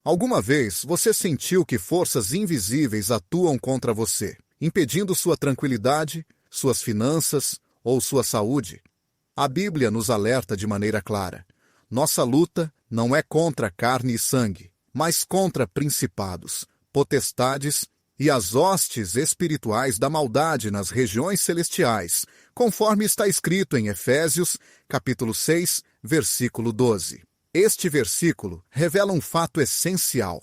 Alguma vez você sentiu que forças invisíveis atuam contra você, impedindo sua tranquilidade, suas finanças ou sua saúde? A Bíblia nos alerta de maneira clara. Nossa luta não é contra carne e sangue, mas contra principados, potestades e as hostes espirituais da maldade nas regiões celestiais, conforme está escrito em Efésios, capítulo 6, versículo 12. Este versículo revela um fato essencial.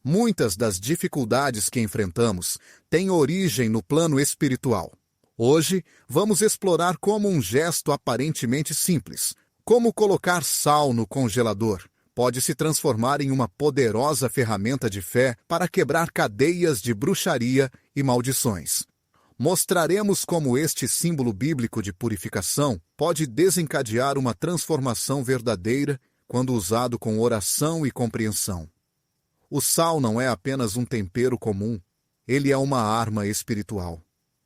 Muitas das dificuldades que enfrentamos têm origem no plano espiritual. Hoje, vamos explorar como um gesto aparentemente simples, como colocar sal no congelador, pode se transformar em uma poderosa ferramenta de fé para quebrar cadeias de bruxaria e maldições. Mostraremos como este símbolo bíblico de purificação pode desencadear uma transformação verdadeira quando usado com oração e compreensão. O sal não é apenas um tempero comum, ele é uma arma espiritual.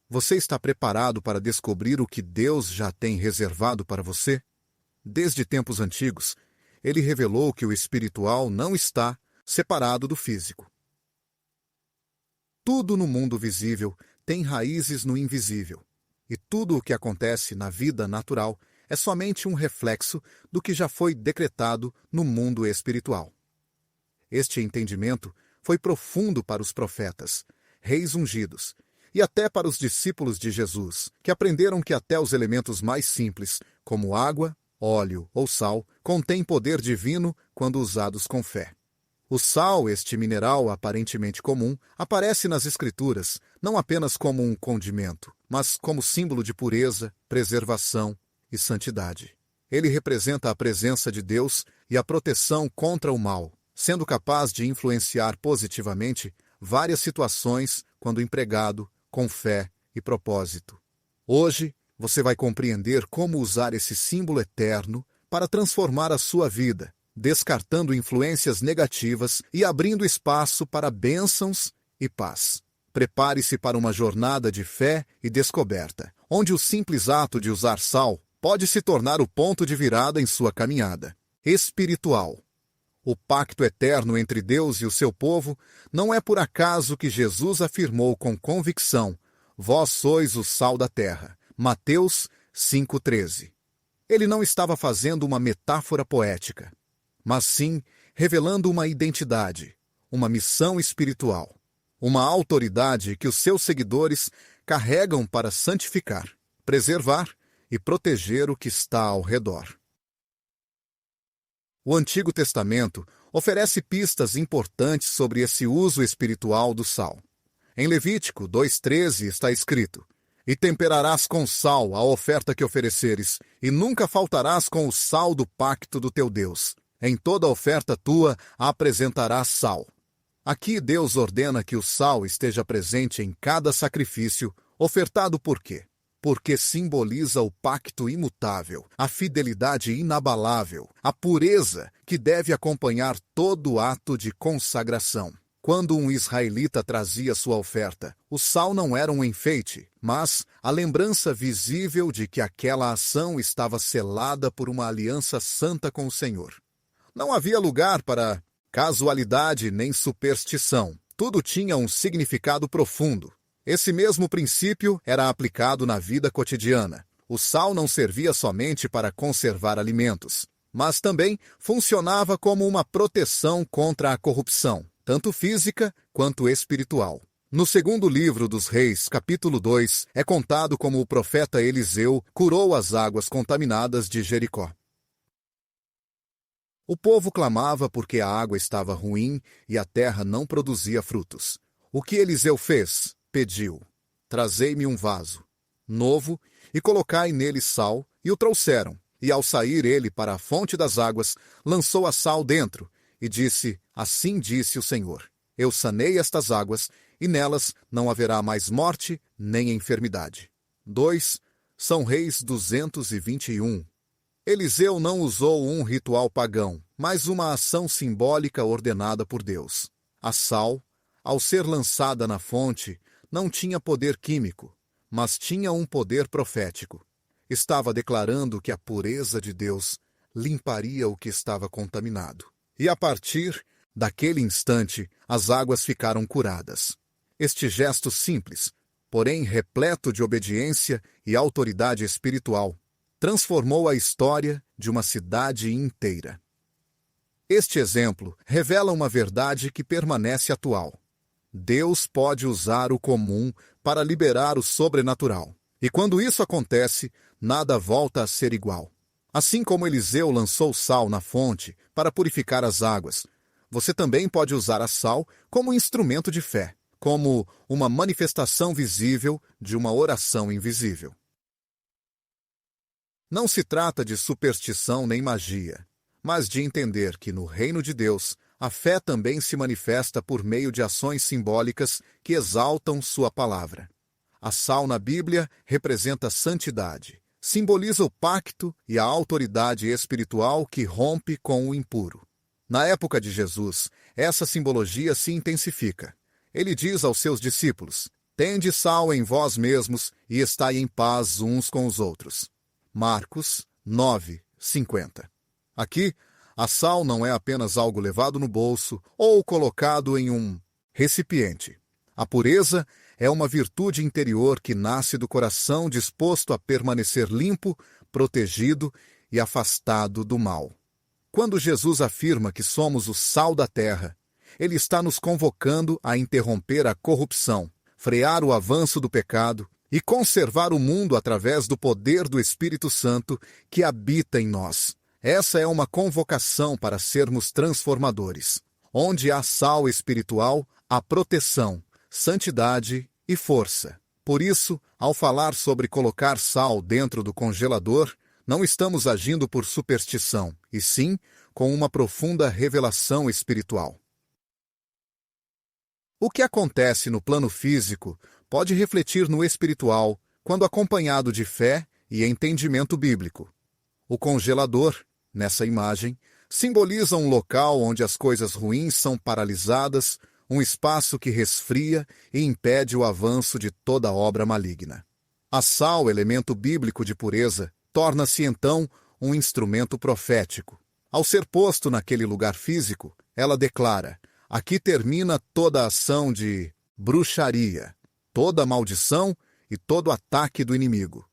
Você está preparado para descobrir o que Deus já tem reservado para você? Desde tempos antigos, ele revelou que o espiritual não está separado do físico. Tudo no mundo visível tem raízes no invisível, e tudo o que acontece na vida natural é somente um reflexo do que já foi decretado no mundo espiritual. Este entendimento foi profundo para os profetas, reis ungidos, e até para os discípulos de Jesus, que aprenderam que até os elementos mais simples, como água, óleo ou sal, contêm poder divino quando usados com fé. O sal, este mineral aparentemente comum, aparece nas Escrituras não apenas como um condimento, mas como símbolo de pureza, preservação e santidade. Ele representa a presença de Deus e a proteção contra o mal, sendo capaz de influenciar positivamente várias situações quando empregado com fé e propósito. Hoje, você vai compreender como usar esse símbolo eterno para transformar a sua vida, descartando influências negativas e abrindo espaço para bênçãos e paz. Prepare-se para uma jornada de fé e descoberta, onde o simples ato de usar sal pode se tornar o ponto de virada em sua caminhada espiritual. O pacto eterno entre Deus e o seu povo não é por acaso que Jesus afirmou com convicção: vós sois o sal da terra. Mateus 5,13. Ele não estava fazendo uma metáfora poética, mas sim revelando uma identidade, uma missão espiritual, uma autoridade que os seus seguidores carregam para santificar, preservar e proteger o que está ao redor. O Antigo Testamento oferece pistas importantes sobre esse uso espiritual do sal. Em Levítico 2,13 está escrito: e temperarás com sal a oferta que ofereceres, e nunca faltarás com o sal do pacto do teu Deus. Em toda oferta tua apresentarás sal. Aqui Deus ordena que o sal esteja presente em cada sacrifício ofertado por quê? Porque simboliza o pacto imutável, a fidelidade inabalável, a pureza que deve acompanhar todo ato de consagração. Quando um israelita trazia sua oferta, o sal não era um enfeite, mas a lembrança visível de que aquela ação estava selada por uma aliança santa com o Senhor. Não havia lugar para casualidade nem superstição. Tudo tinha um significado profundo. Esse mesmo princípio era aplicado na vida cotidiana. O sal não servia somente para conservar alimentos, mas também funcionava como uma proteção contra a corrupção, tanto física quanto espiritual. No segundo livro dos Reis, capítulo 2, é contado como o profeta Eliseu curou as águas contaminadas de Jericó. O povo clamava porque a água estava ruim e a terra não produzia frutos. O que Eliseu fez? Pediu: trazei-me um vaso novo e colocai nele sal, e o trouxeram. E ao sair ele para a fonte das águas, lançou a sal dentro, e disse: assim disse o Senhor, eu sanei estas águas, e nelas não haverá mais morte nem enfermidade. 2 São Reis 221. Eliseu não usou um ritual pagão, mas uma ação simbólica ordenada por Deus. A sal, ao ser lançada na fonte, não tinha poder químico, mas tinha um poder profético. Estava declarando que a pureza de Deus limparia o que estava contaminado. E a partir Daquele instante, as águas ficaram curadas. Este gesto simples, porém repleto de obediência e autoridade espiritual, transformou a história de uma cidade inteira. Este exemplo revela uma verdade que permanece atual. Deus pode usar o comum para liberar o sobrenatural. E quando isso acontece, nada volta a ser igual. Assim como Eliseu lançou sal na fonte para purificar as águas, você também pode usar a sal como instrumento de fé, como uma manifestação visível de uma oração invisível. Não se trata de superstição nem magia, mas de entender que no reino de Deus, a fé também se manifesta por meio de ações simbólicas que exaltam sua palavra. A sal na Bíblia representa santidade, simboliza o pacto e a autoridade espiritual que rompe com o impuro. Na época de Jesus, essa simbologia se intensifica. Ele diz aos seus discípulos: "Tende sal em vós mesmos e estai em paz uns com os outros." Marcos 9:50. Aqui, a sal não é apenas algo levado no bolso ou colocado em um recipiente. A pureza é uma virtude interior que nasce do coração disposto a permanecer limpo, protegido e afastado do mal. Quando Jesus afirma que somos o sal da terra, ele está nos convocando a interromper a corrupção, frear o avanço do pecado e conservar o mundo através do poder do Espírito Santo que habita em nós. Essa é uma convocação para sermos transformadores. Onde há sal espiritual, há proteção, santidade e força. Por isso, ao falar sobre colocar sal dentro do congelador, não estamos agindo por superstição, e sim com uma profunda revelação espiritual. O que acontece no plano físico pode refletir no espiritual quando acompanhado de fé e entendimento bíblico. O congelador, nessa imagem, simboliza um local onde as coisas ruins são paralisadas, um espaço que resfria e impede o avanço de toda obra maligna. A sal, elemento bíblico de pureza, torna-se então um instrumento profético. Ao ser posto naquele lugar físico, ela declara: aqui termina toda a ação de bruxaria, toda maldição e todo ataque do inimigo.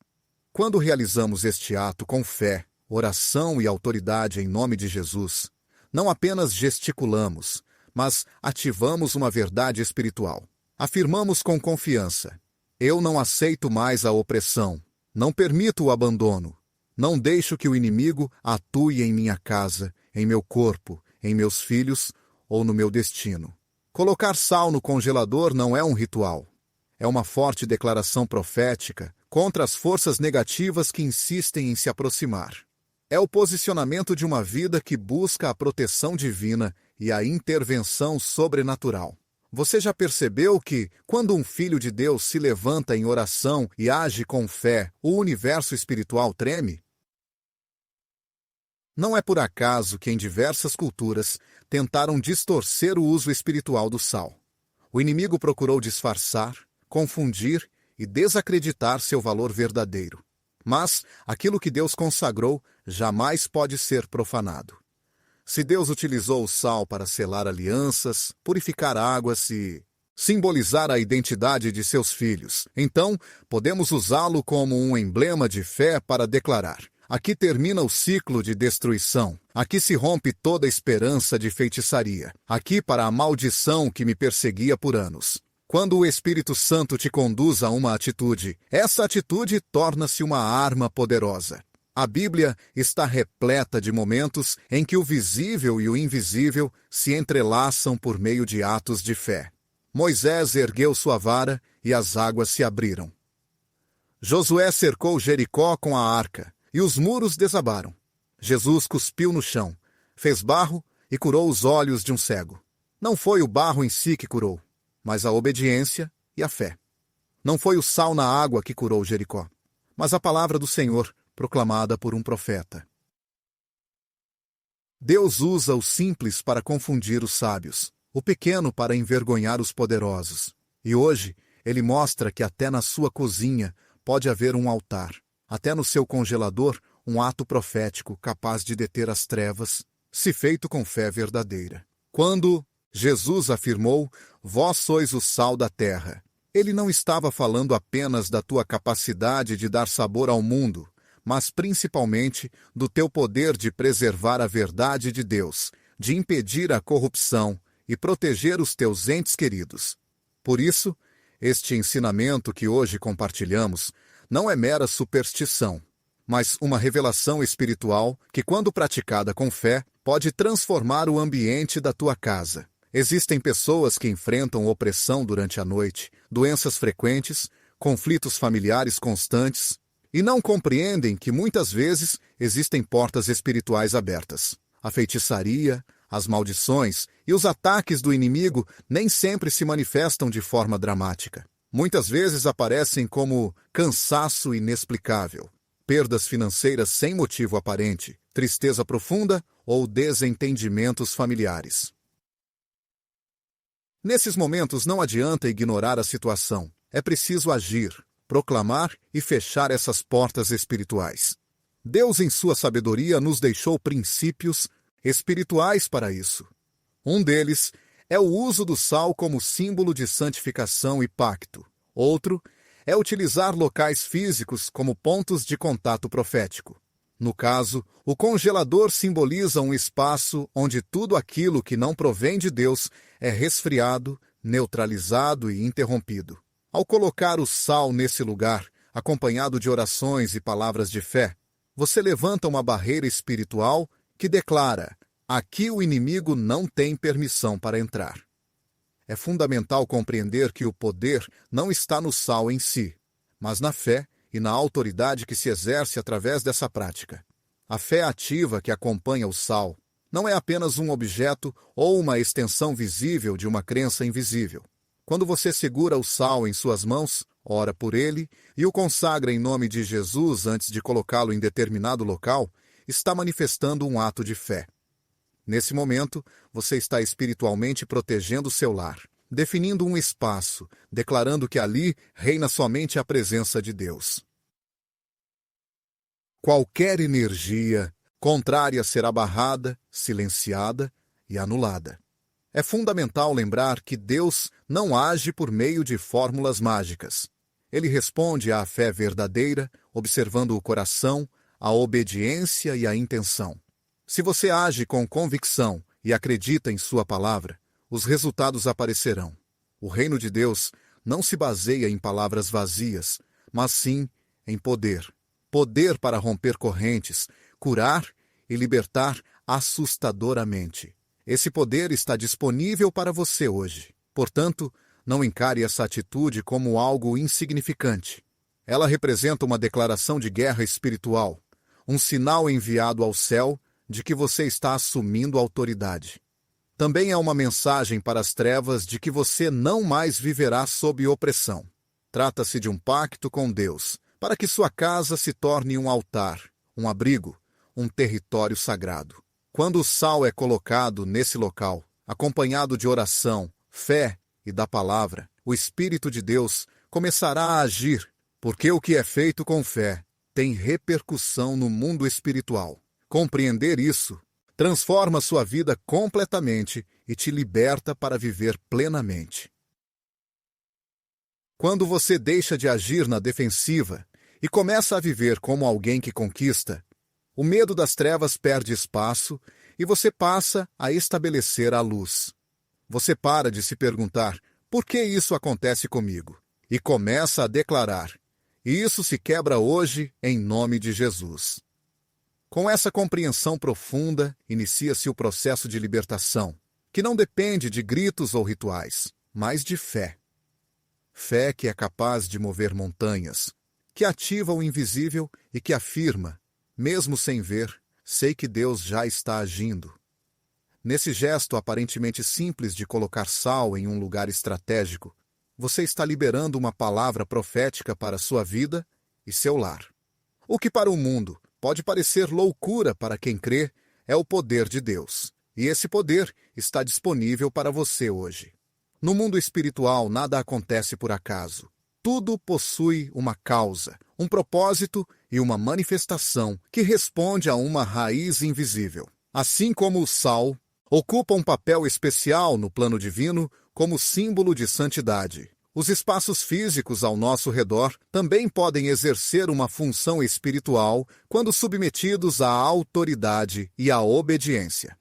Quando realizamos este ato com fé, oração e autoridade em nome de Jesus, não apenas gesticulamos, mas ativamos uma verdade espiritual. Afirmamos com confiança: eu não aceito mais a opressão, não permito o abandono, não deixo que o inimigo atue em minha casa, em meu corpo, em meus filhos ou no meu destino. Colocar sal no congelador não é um ritual. É uma forte declaração profética contra as forças negativas que insistem em se aproximar. É o posicionamento de uma vida que busca a proteção divina e a intervenção sobrenatural. Você já percebeu que, quando um filho de Deus se levanta em oração e age com fé, o universo espiritual treme? Não é por acaso que em diversas culturas tentaram distorcer o uso espiritual do sal. O inimigo procurou disfarçar, confundir e desacreditar seu valor verdadeiro. Mas aquilo que Deus consagrou jamais pode ser profanado. Se Deus utilizou o sal para selar alianças, purificar águas e simbolizar a identidade de seus filhos, então podemos usá-lo como um emblema de fé para declarar: aqui termina o ciclo de destruição, aqui se rompe toda a esperança de feitiçaria, aqui para a maldição que me perseguia por anos. Quando o Espírito Santo te conduz a uma atitude, essa atitude torna-se uma arma poderosa. A Bíblia está repleta de momentos em que o visível e o invisível se entrelaçam por meio de atos de fé. Moisés ergueu sua vara e as águas se abriram. Josué cercou Jericó com a arca e os muros desabaram. Jesus cuspiu no chão, fez barro e curou os olhos de um cego. Não foi o barro em si que curou, mas a obediência e a fé. Não foi o sal na água que curou Jericó, mas a palavra do Senhor, proclamada por um profeta. Deus usa o simples para confundir os sábios, o pequeno para envergonhar os poderosos. E hoje, Ele mostra que até na sua cozinha pode haver um altar, até no seu congelador um ato profético capaz de deter as trevas, se feito com fé verdadeira. Quando Jesus afirmou, vós sois o sal da terra, ele não estava falando apenas da tua capacidade de dar sabor ao mundo, mas principalmente do teu poder de preservar a verdade de Deus, de impedir a corrupção e proteger os teus entes queridos. Por isso, este ensinamento que hoje compartilhamos não é mera superstição, mas uma revelação espiritual que, quando praticada com fé, pode transformar o ambiente da tua casa. Existem pessoas que enfrentam opressão durante a noite, doenças frequentes, conflitos familiares constantes, e não compreendem que muitas vezes existem portas espirituais abertas. A feitiçaria, as maldições e os ataques do inimigo nem sempre se manifestam de forma dramática. Muitas vezes aparecem como cansaço inexplicável, perdas financeiras sem motivo aparente, tristeza profunda ou desentendimentos familiares. Nesses momentos não adianta ignorar a situação. É preciso agir, proclamar e fechar essas portas espirituais. Deus, em sua sabedoria, nos deixou princípios espirituais para isso. Um deles é o uso do sal como símbolo de santificação e pacto. Outro é utilizar locais físicos como pontos de contato profético. No caso, o congelador simboliza um espaço onde tudo aquilo que não provém de Deus é resfriado, neutralizado e interrompido. Ao colocar o sal nesse lugar, acompanhado de orações e palavras de fé, você levanta uma barreira espiritual que declara: aqui o inimigo não tem permissão para entrar. É fundamental compreender que o poder não está no sal em si, mas na fé e na autoridade que se exerce através dessa prática. A fé ativa que acompanha o sal não é apenas um objeto ou uma extensão visível de uma crença invisível. Quando você segura o sal em suas mãos, ora por ele e o consagra em nome de Jesus antes de colocá-lo em determinado local, está manifestando um ato de fé. Nesse momento, você está espiritualmente protegendo seu lar, definindo um espaço, declarando que ali reina somente a presença de Deus. Qualquer energia contrária será barrada, silenciada e anulada. É fundamental lembrar que Deus não age por meio de fórmulas mágicas. Ele responde à fé verdadeira, observando o coração, a obediência e a intenção. Se você age com convicção e acredita em sua palavra, os resultados aparecerão. O reino de Deus não se baseia em palavras vazias, mas sim em poder. Poder para romper correntes, curar e libertar assustadoramente. Esse poder está disponível para você hoje. Portanto, não encare essa atitude como algo insignificante. Ela representa uma declaração de guerra espiritual, um sinal enviado ao céu de que você está assumindo autoridade. Também é uma mensagem para as trevas de que você não mais viverá sob opressão. Trata-se de um pacto com Deus, para que sua casa se torne um altar, um abrigo, um território sagrado. Quando o sal é colocado nesse local, acompanhado de oração, fé e da palavra, o Espírito de Deus começará a agir, porque o que é feito com fé tem repercussão no mundo espiritual. Compreender isso transforma sua vida completamente e te liberta para viver plenamente. Quando você deixa de agir na defensiva e começa a viver como alguém que conquista, o medo das trevas perde espaço e você passa a estabelecer a luz. Você para de se perguntar, por que isso acontece comigo? E começa a declarar, e isso se quebra hoje em nome de Jesus. Com essa compreensão profunda, inicia-se o processo de libertação, que não depende de gritos ou rituais, mas de fé. Fé que é capaz de mover montanhas, que ativa o invisível e que afirma, mesmo sem ver, sei que Deus já está agindo. Nesse gesto aparentemente simples de colocar sal em um lugar estratégico, você está liberando uma palavra profética para sua vida e seu lar. O que para o mundo pode parecer loucura para quem crê é o poder de Deus. E esse poder está disponível para você hoje. No mundo espiritual, nada acontece por acaso. Tudo possui uma causa, um propósito e uma manifestação que responde a uma raiz invisível. Assim como o sal, Ocupa um papel especial no plano divino como símbolo de santidade. Os espaços físicos ao nosso redor também podem exercer uma função espiritual quando submetidos à autoridade e à obediência.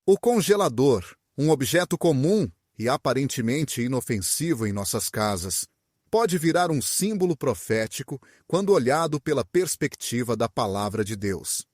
O congelador, um objeto comum e aparentemente inofensivo em nossas casas, pode virar um símbolo profético quando olhado pela perspectiva da palavra de Deus.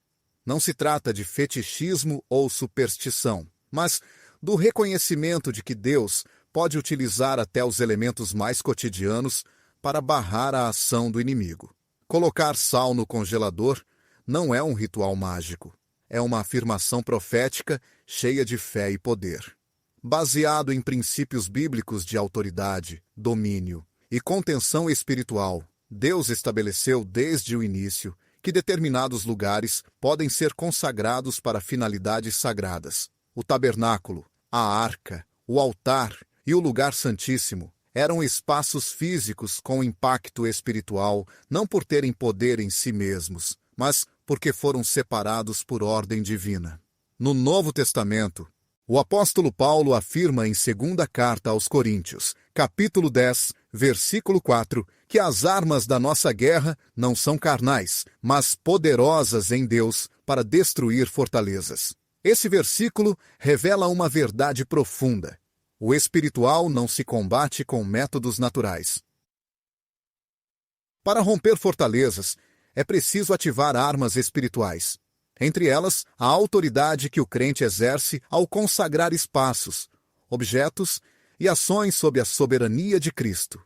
Não se trata de fetichismo ou superstição, mas do reconhecimento de que Deus pode utilizar até os elementos mais cotidianos para barrar a ação do inimigo. Colocar sal no congelador não é um ritual mágico, é uma afirmação profética cheia de fé e poder. Baseado em princípios bíblicos de autoridade, domínio e contenção espiritual, Deus estabeleceu desde o início que determinados lugares podem ser consagrados para finalidades sagradas. O tabernáculo, a arca, o altar e o lugar santíssimo eram espaços físicos com impacto espiritual, não por terem poder em si mesmos, mas porque foram separados por ordem divina. No Novo Testamento, o apóstolo Paulo afirma em 2ª Carta aos Coríntios, capítulo 10, versículo 4, que as armas da nossa guerra não são carnais, mas poderosas em Deus para destruir fortalezas. Esse versículo revela uma verdade profunda. O espiritual não se combate com métodos naturais. Para romper fortalezas, é preciso ativar armas espirituais. Entre elas, a autoridade que o crente exerce ao consagrar espaços, objetos e ações sob a soberania de Cristo.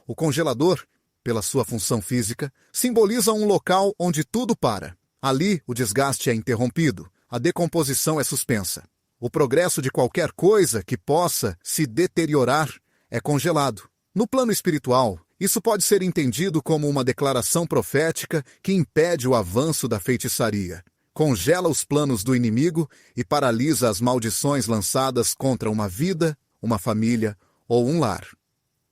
O congelador, pela sua função física, simboliza um local onde tudo para. Ali, o desgaste é interrompido, a decomposição é suspensa. O progresso de qualquer coisa que possa se deteriorar é congelado. No plano espiritual, isso pode ser entendido como uma declaração profética que impede o avanço da feitiçaria, congela os planos do inimigo e paralisa as maldições lançadas contra uma vida, uma família ou um lar.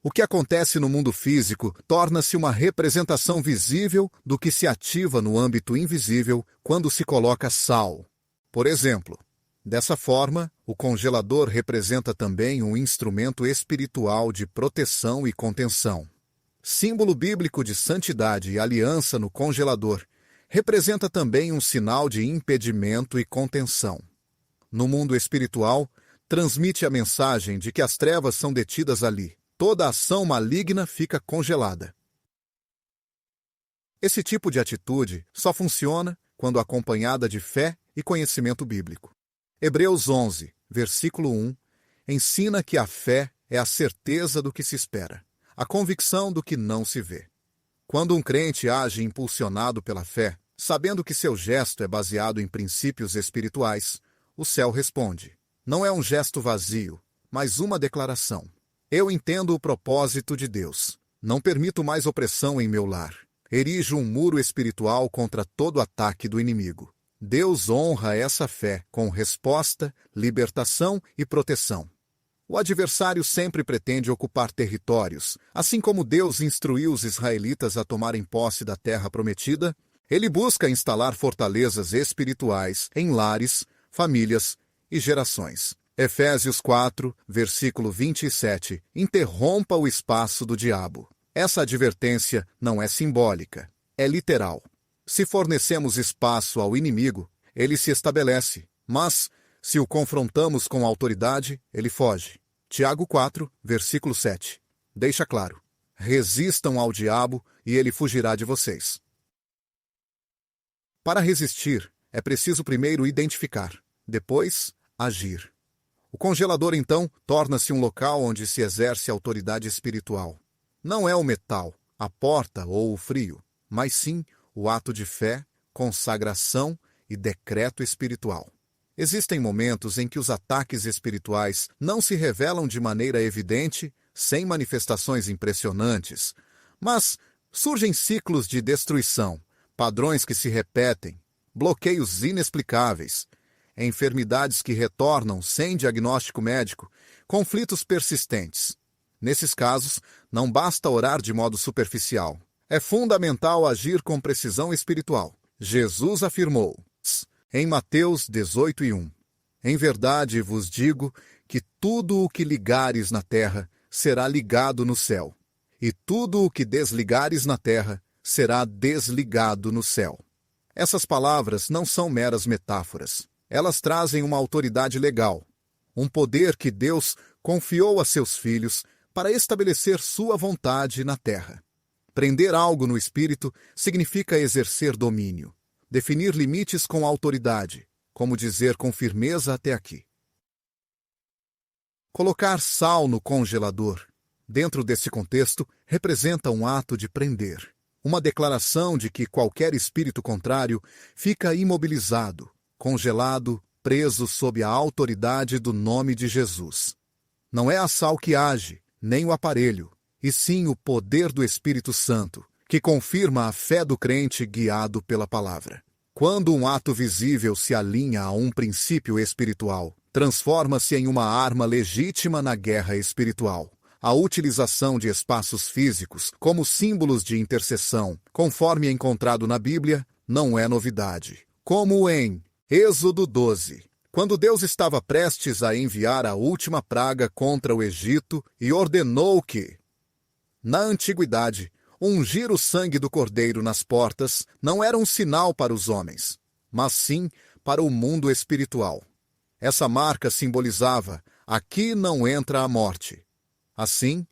O que acontece no mundo físico torna-se uma representação visível do que se ativa no âmbito invisível quando se coloca sal. Por exemplo, dessa forma, o congelador representa também um instrumento espiritual de proteção e contenção. Símbolo bíblico de santidade e aliança no congelador, representa também um sinal de impedimento e contenção. No mundo espiritual, transmite a mensagem de que as trevas são detidas ali. Toda ação maligna fica congelada. Esse tipo de atitude só funciona quando acompanhada de fé e conhecimento bíblico. Hebreus 11, versículo 1, ensina que a fé é a certeza do que se espera, a convicção do que não se vê. Quando um crente age impulsionado pela fé, sabendo que seu gesto é baseado em princípios espirituais, o céu responde. Não é um gesto vazio, mas uma declaração. Eu entendo o propósito de Deus. Não permito mais opressão em meu lar. Erijo um muro espiritual contra todo ataque do inimigo. Deus honra essa fé com resposta, libertação e proteção. O adversário sempre pretende ocupar territórios. Assim como Deus instruiu os israelitas a tomarem posse da terra prometida, ele busca instalar fortalezas espirituais em lares, famílias e gerações. Efésios 4, versículo 27, interrompa o espaço do diabo. Essa advertência não é simbólica, é literal. Se fornecemos espaço ao inimigo, ele se estabelece, mas, se o confrontamos com autoridade, ele foge. Tiago 4, versículo 7. Deixa claro, resistam ao diabo e ele fugirá de vocês. Para resistir, é preciso primeiro identificar, depois agir. O congelador, então, torna-se um local onde se exerce autoridade espiritual. Não é o metal, a porta ou o frio, mas sim o ato de fé, consagração e decreto espiritual. Existem momentos em que os ataques espirituais não se revelam de maneira evidente, sem manifestações impressionantes, mas surgem ciclos de destruição, padrões que se repetem, bloqueios inexplicáveis, enfermidades que retornam sem diagnóstico médico, conflitos persistentes. Nesses casos, não basta orar de modo superficial. É fundamental agir com precisão espiritual. Jesus afirmou: Em Mateus 18:1, em verdade vos digo que tudo o que ligares na terra será ligado no céu, e tudo o que desligares na terra será desligado no céu. Essas palavras não são meras metáforas. Elas trazem uma autoridade legal, um poder que Deus confiou a seus filhos para estabelecer sua vontade na terra. Prender algo no espírito significa exercer domínio, definir limites com autoridade, como dizer com firmeza até aqui. Colocar sal no congelador, dentro desse contexto, representa um ato de prender, uma declaração de que qualquer espírito contrário fica imobilizado, congelado, preso sob a autoridade do nome de Jesus. Não é a sal que age, nem o aparelho, e sim o poder do Espírito Santo, que confirma a fé do crente guiado pela palavra. Quando um ato visível se alinha a um princípio espiritual, transforma-se em uma arma legítima na guerra espiritual. A utilização de espaços físicos como símbolos de intercessão, conforme encontrado na Bíblia, não é novidade. Como em Êxodo 12, quando Deus estava prestes a enviar a última praga contra o Egito e ordenou que, na antiguidade, ungir o sangue do cordeiro nas portas não era um sinal para os homens, mas sim para o mundo espiritual. Essa marca simbolizava: aqui não entra a morte. Assim,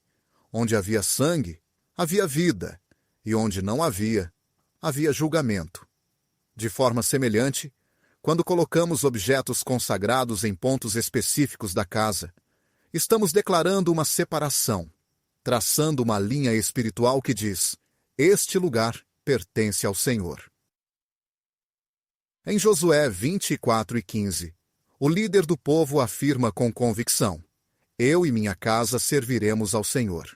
onde havia sangue, havia vida, e onde não havia, havia julgamento. De forma semelhante, quando colocamos objetos consagrados em pontos específicos da casa, estamos declarando uma separação, traçando uma linha espiritual que diz: este lugar pertence ao Senhor. Em Josué 24:15, o líder do povo afirma com convicção: eu e minha casa serviremos ao Senhor.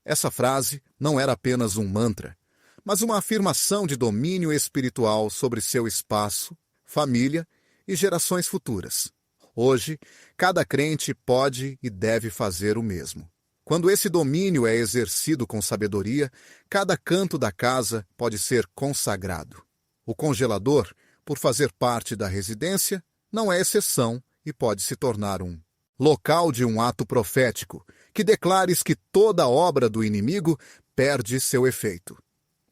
Essa frase não era apenas um mantra, mas uma afirmação de domínio espiritual sobre seu espaço, família e gerações futuras. Hoje, cada crente pode e deve fazer o mesmo. Quando esse domínio é exercido com sabedoria, cada canto da casa pode ser consagrado. O congelador, por fazer parte da residência, não é exceção e pode se tornar um local de um ato profético, que declares que toda obra do inimigo perde seu efeito.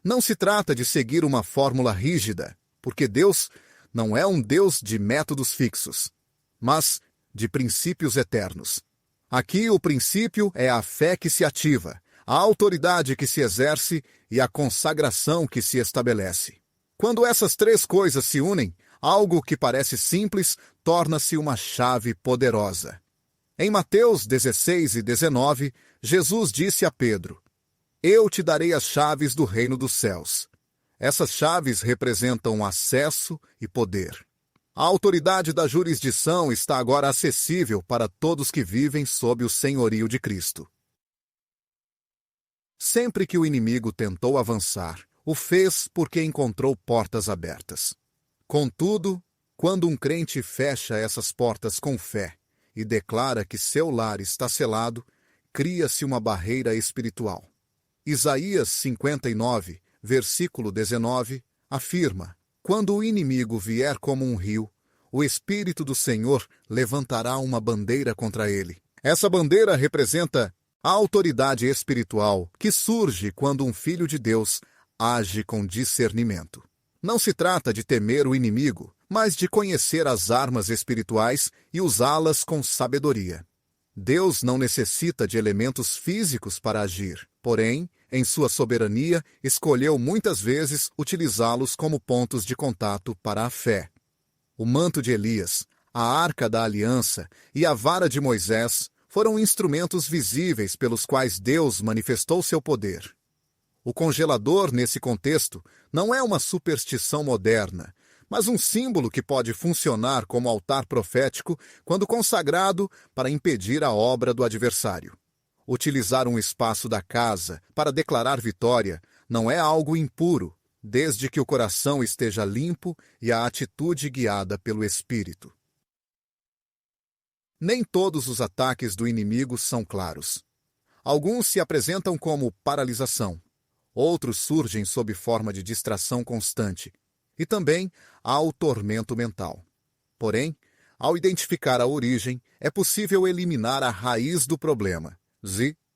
Não se trata de seguir uma fórmula rígida, porque Deus não é um Deus de métodos fixos, mas de princípios eternos. Aqui o princípio é a fé que se ativa, a autoridade que se exerce e a consagração que se estabelece. Quando essas três coisas se unem, algo que parece simples torna-se uma chave poderosa. Em Mateus 16:19, Jesus disse a Pedro: eu te darei as chaves do reino dos céus. Essas chaves representam acesso e poder. A autoridade da jurisdição está agora acessível para todos que vivem sob o senhorio de Cristo. Sempre que o inimigo tentou avançar, o fez porque encontrou portas abertas. Contudo, quando um crente fecha essas portas com fé e declara que seu lar está selado, cria-se uma barreira espiritual. Isaías 59, versículo 19, afirma: quando o inimigo vier como um rio, o Espírito do Senhor levantará uma bandeira contra ele. Essa bandeira representa a autoridade espiritual que surge quando um filho de Deus age com discernimento. Não se trata de temer o inimigo, mas de conhecer as armas espirituais e usá-las com sabedoria. Deus não necessita de elementos físicos para agir, porém, em sua soberania, escolheu muitas vezes utilizá-los como pontos de contato para a fé. O manto de Elias, a arca da aliança e a vara de Moisés foram instrumentos visíveis pelos quais Deus manifestou seu poder. O congelador, nesse contexto, não é uma superstição moderna, mas um símbolo que pode funcionar como altar profético quando consagrado para impedir a obra do adversário. Utilizar um espaço da casa para declarar vitória não é algo impuro, desde que o coração esteja limpo e a atitude guiada pelo Espírito. Nem todos os ataques do inimigo são claros. Alguns se apresentam como paralisação. Outros surgem sob forma de distração constante, e também ao tormento mental. Porém, ao identificar a origem, é possível eliminar a raiz do problema.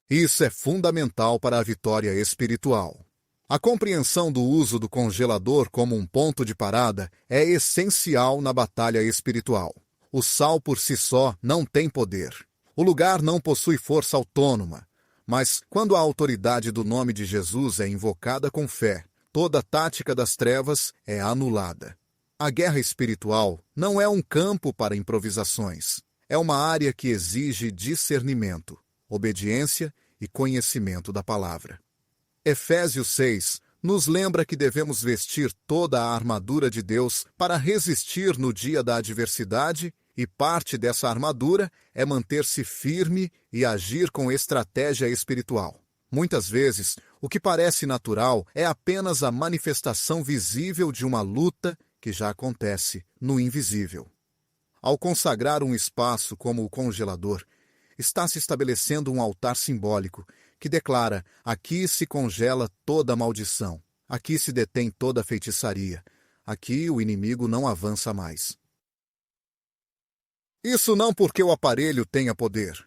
Isso é fundamental para a vitória espiritual. A compreensão do uso do congelador como um ponto de parada é essencial na batalha espiritual. O sal por si só não tem poder. O lugar não possui força autônoma. Mas, quando a autoridade do nome de Jesus é invocada com fé, toda a tática das trevas é anulada. A guerra espiritual não é um campo para improvisações. É uma área que exige discernimento, obediência e conhecimento da palavra. Efésios 6 nos lembra que devemos vestir toda a armadura de Deus para resistir no dia da adversidade, e parte dessa armadura é manter-se firme e agir com estratégia espiritual. Muitas vezes, o que parece natural é apenas a manifestação visível de uma luta que já acontece no invisível. Ao consagrar um espaço como o congelador, está se estabelecendo um altar simbólico que declara: aqui se congela toda maldição, aqui se detém toda feitiçaria, aqui o inimigo não avança mais. Isso não porque o aparelho tenha poder,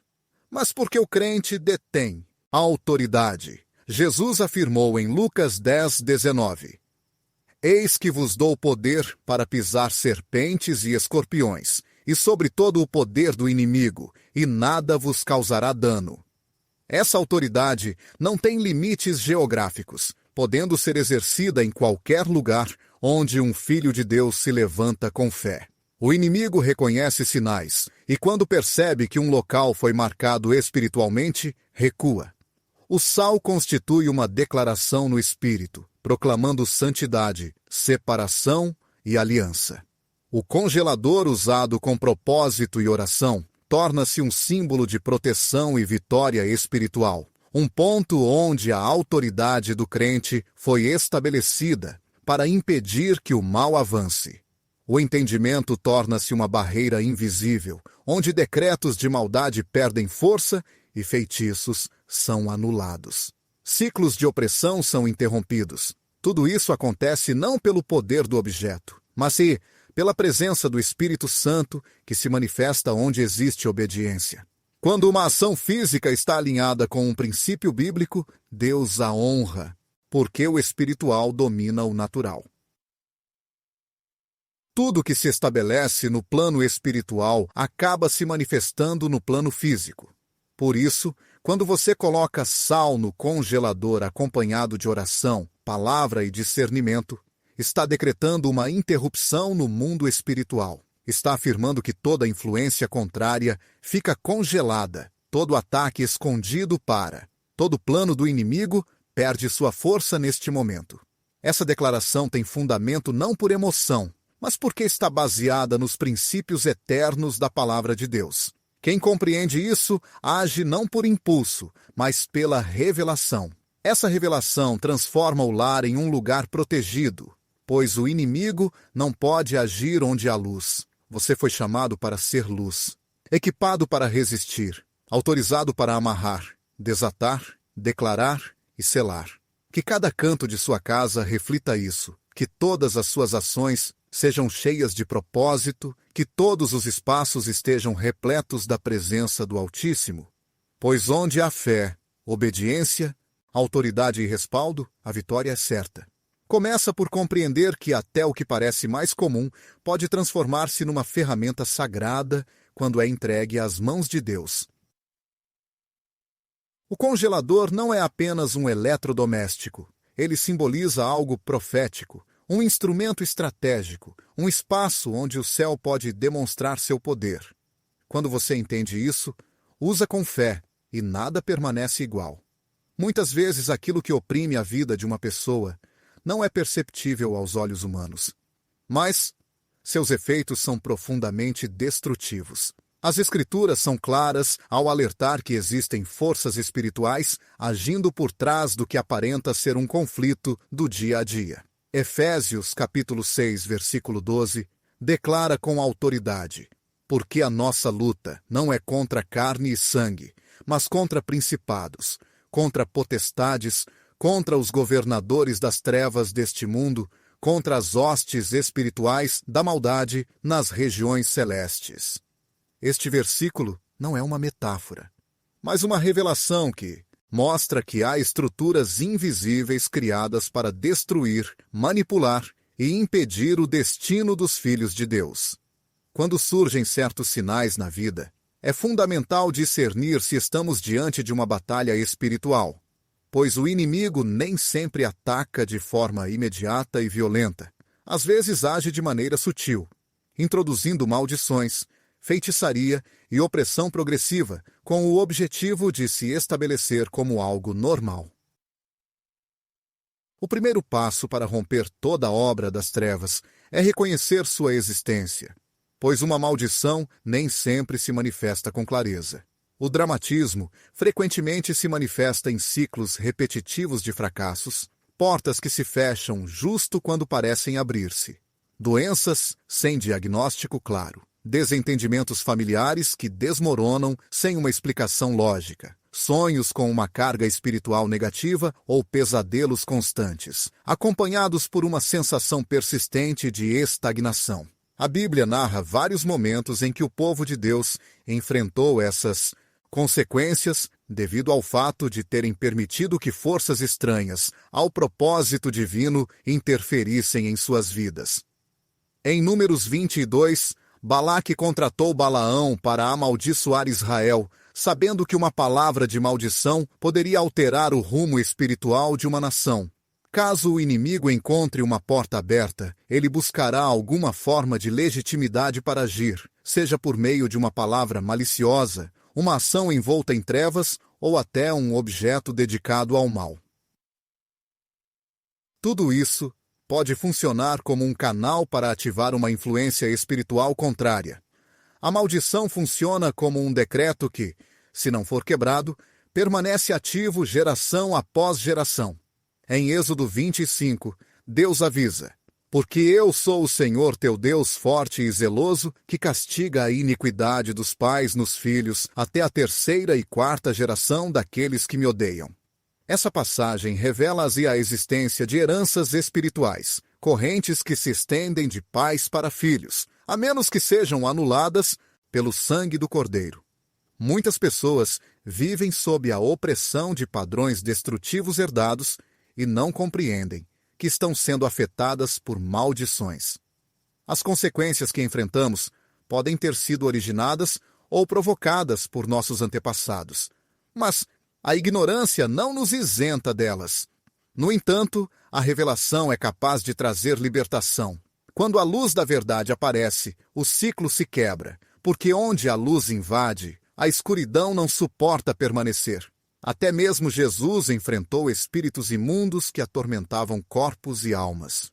mas porque o crente detém a autoridade. Jesus afirmou em Lucas 10:19: Eis que vos dou poder para pisar serpentes e escorpiões, e sobre todo o poder do inimigo, e nada vos causará dano. Essa autoridade não tem limites geográficos, podendo ser exercida em qualquer lugar onde um filho de Deus se levanta com fé. O inimigo reconhece sinais, e quando percebe que um local foi marcado espiritualmente, recua. O sal constitui uma declaração no espírito, proclamando santidade, separação e aliança. O congelador usado com propósito e oração torna-se um símbolo de proteção e vitória espiritual, um ponto onde a autoridade do crente foi estabelecida para impedir que o mal avance. O entendimento torna-se uma barreira invisível, onde decretos de maldade perdem força e feitiços são anulados. Ciclos de opressão são interrompidos. Tudo isso acontece não pelo poder do objeto, mas sim pela presença do Espírito Santo que se manifesta onde existe obediência. Quando uma ação física está alinhada com um princípio bíblico, Deus a honra, porque o espiritual domina o natural. Tudo que se estabelece no plano espiritual acaba se manifestando no plano físico. Por isso, quando você coloca sal no congelador acompanhado de oração, palavra e discernimento, está decretando uma interrupção no mundo espiritual. Está afirmando que toda influência contrária fica congelada, todo ataque escondido para, todo plano do inimigo perde sua força neste momento. Essa declaração tem fundamento não por emoção, mas porque está baseada nos princípios eternos da palavra de Deus. Quem compreende isso age não por impulso, mas pela revelação. Essa revelação transforma o lar em um lugar protegido, pois o inimigo não pode agir onde há luz. Você foi chamado para ser luz, equipado para resistir, autorizado para amarrar, desatar, declarar e selar. Que cada canto de sua casa reflita isso, que todas as suas ações sejam cheias de propósito, que todos os espaços estejam repletos da presença do Altíssimo. Pois onde há fé, obediência, autoridade e respaldo, a vitória é certa. Começa por compreender que até o que parece mais comum pode transformar-se numa ferramenta sagrada quando é entregue às mãos de Deus. O congelador não é apenas um eletrodoméstico. Ele simboliza algo profético, um instrumento estratégico, um espaço onde o céu pode demonstrar seu poder. Quando você entende isso, usa com fé e nada permanece igual. Muitas vezes aquilo que oprime a vida de uma pessoa não é perceptível aos olhos humanos, mas seus efeitos são profundamente destrutivos. As Escrituras são claras ao alertar que existem forças espirituais agindo por trás do que aparenta ser um conflito do dia a dia. Efésios capítulo 6, versículo 12, declara com autoridade: porque a nossa luta não é contra carne e sangue, mas contra principados, contra potestades, contra os governadores das trevas deste mundo, contra as hostes espirituais da maldade nas regiões celestes. Este versículo não é uma metáfora, mas uma revelação que mostra que há estruturas invisíveis criadas para destruir, manipular e impedir o destino dos filhos de Deus. Quando surgem certos sinais na vida, é fundamental discernir se estamos diante de uma batalha espiritual, pois o inimigo nem sempre ataca de forma imediata e violenta. Às vezes age de maneira sutil, introduzindo maldições, feitiçaria e opressão progressiva, com o objetivo de se estabelecer como algo normal. O primeiro passo para romper toda a obra das trevas é reconhecer sua existência, pois uma maldição nem sempre se manifesta com clareza. O dramatismo frequentemente se manifesta em ciclos repetitivos de fracassos, portas que se fecham justo quando parecem abrir-se, doenças sem diagnóstico claro, desentendimentos familiares que desmoronam sem uma explicação lógica, sonhos com uma carga espiritual negativa ou pesadelos constantes, acompanhados por uma sensação persistente de estagnação. A Bíblia narra vários momentos em que o povo de Deus enfrentou essas consequências devido ao fato de terem permitido que forças estranhas ao propósito divino interferissem em suas vidas. Em Números 22, Balaque contratou Balaão para amaldiçoar Israel, sabendo que uma palavra de maldição poderia alterar o rumo espiritual de uma nação. Caso o inimigo encontre uma porta aberta, ele buscará alguma forma de legitimidade para agir, seja por meio de uma palavra maliciosa, uma ação envolta em trevas ou até um objeto dedicado ao mal. Tudo isso pode funcionar como um canal para ativar uma influência espiritual contrária. A maldição funciona como um decreto que, se não for quebrado, permanece ativo geração após geração. Em Êxodo 25, Deus avisa: porque eu sou o Senhor teu Deus forte e zeloso, que castiga a iniquidade dos pais nos filhos até a 3ª e 4ª geração daqueles que me odeiam. Essa passagem revela-se a existência de heranças espirituais, correntes que se estendem de pais para filhos, a menos que sejam anuladas pelo sangue do Cordeiro. Muitas pessoas vivem sob a opressão de padrões destrutivos herdados e não compreendem que estão sendo afetadas por maldições. As consequências que enfrentamos podem ter sido originadas ou provocadas por nossos antepassados, mas a ignorância não nos isenta delas. No entanto, a revelação é capaz de trazer libertação. Quando a luz da verdade aparece, o ciclo se quebra, porque onde a luz invade, a escuridão não suporta permanecer. Até mesmo Jesus enfrentou espíritos imundos que atormentavam corpos e almas.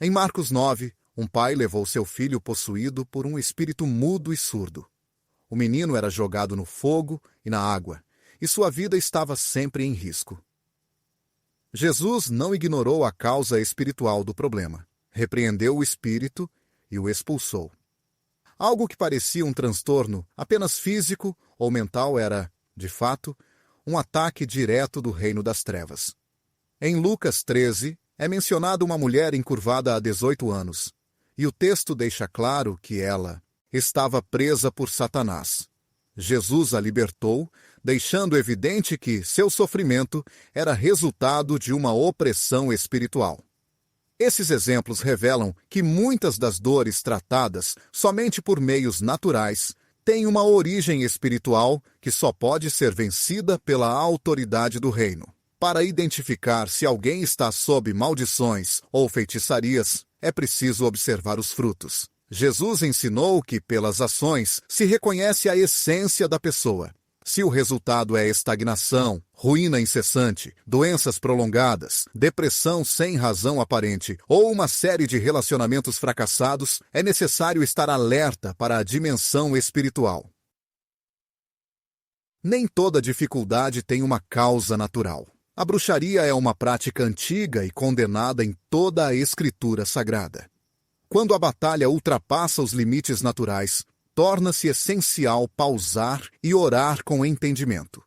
Em Marcos 9, um pai levou seu filho possuído por um espírito mudo e surdo. O menino era jogado no fogo e na água, e sua vida estava sempre em risco. Jesus não ignorou a causa espiritual do problema. Repreendeu o espírito e o expulsou. Algo que parecia um transtorno apenas físico ou mental era, de fato, um ataque direto do reino das trevas. Em Lucas 13, é mencionada uma mulher encurvada há 18 anos, e o texto deixa claro que ela estava presa por Satanás. Jesus a libertou, deixando evidente que seu sofrimento era resultado de uma opressão espiritual. Esses exemplos revelam que muitas das dores tratadas somente por meios naturais têm uma origem espiritual que só pode ser vencida pela autoridade do reino. Para identificar se alguém está sob maldições ou feitiçarias, é preciso observar os frutos. Jesus ensinou que, pelas ações, se reconhece a essência da pessoa. Se o resultado é estagnação, ruína incessante, doenças prolongadas, depressão sem razão aparente ou uma série de relacionamentos fracassados, é necessário estar alerta para a dimensão espiritual. Nem toda dificuldade tem uma causa natural. A bruxaria é uma prática antiga e condenada em toda a Escritura Sagrada. Quando a batalha ultrapassa os limites naturais, torna-se essencial pausar e orar com entendimento.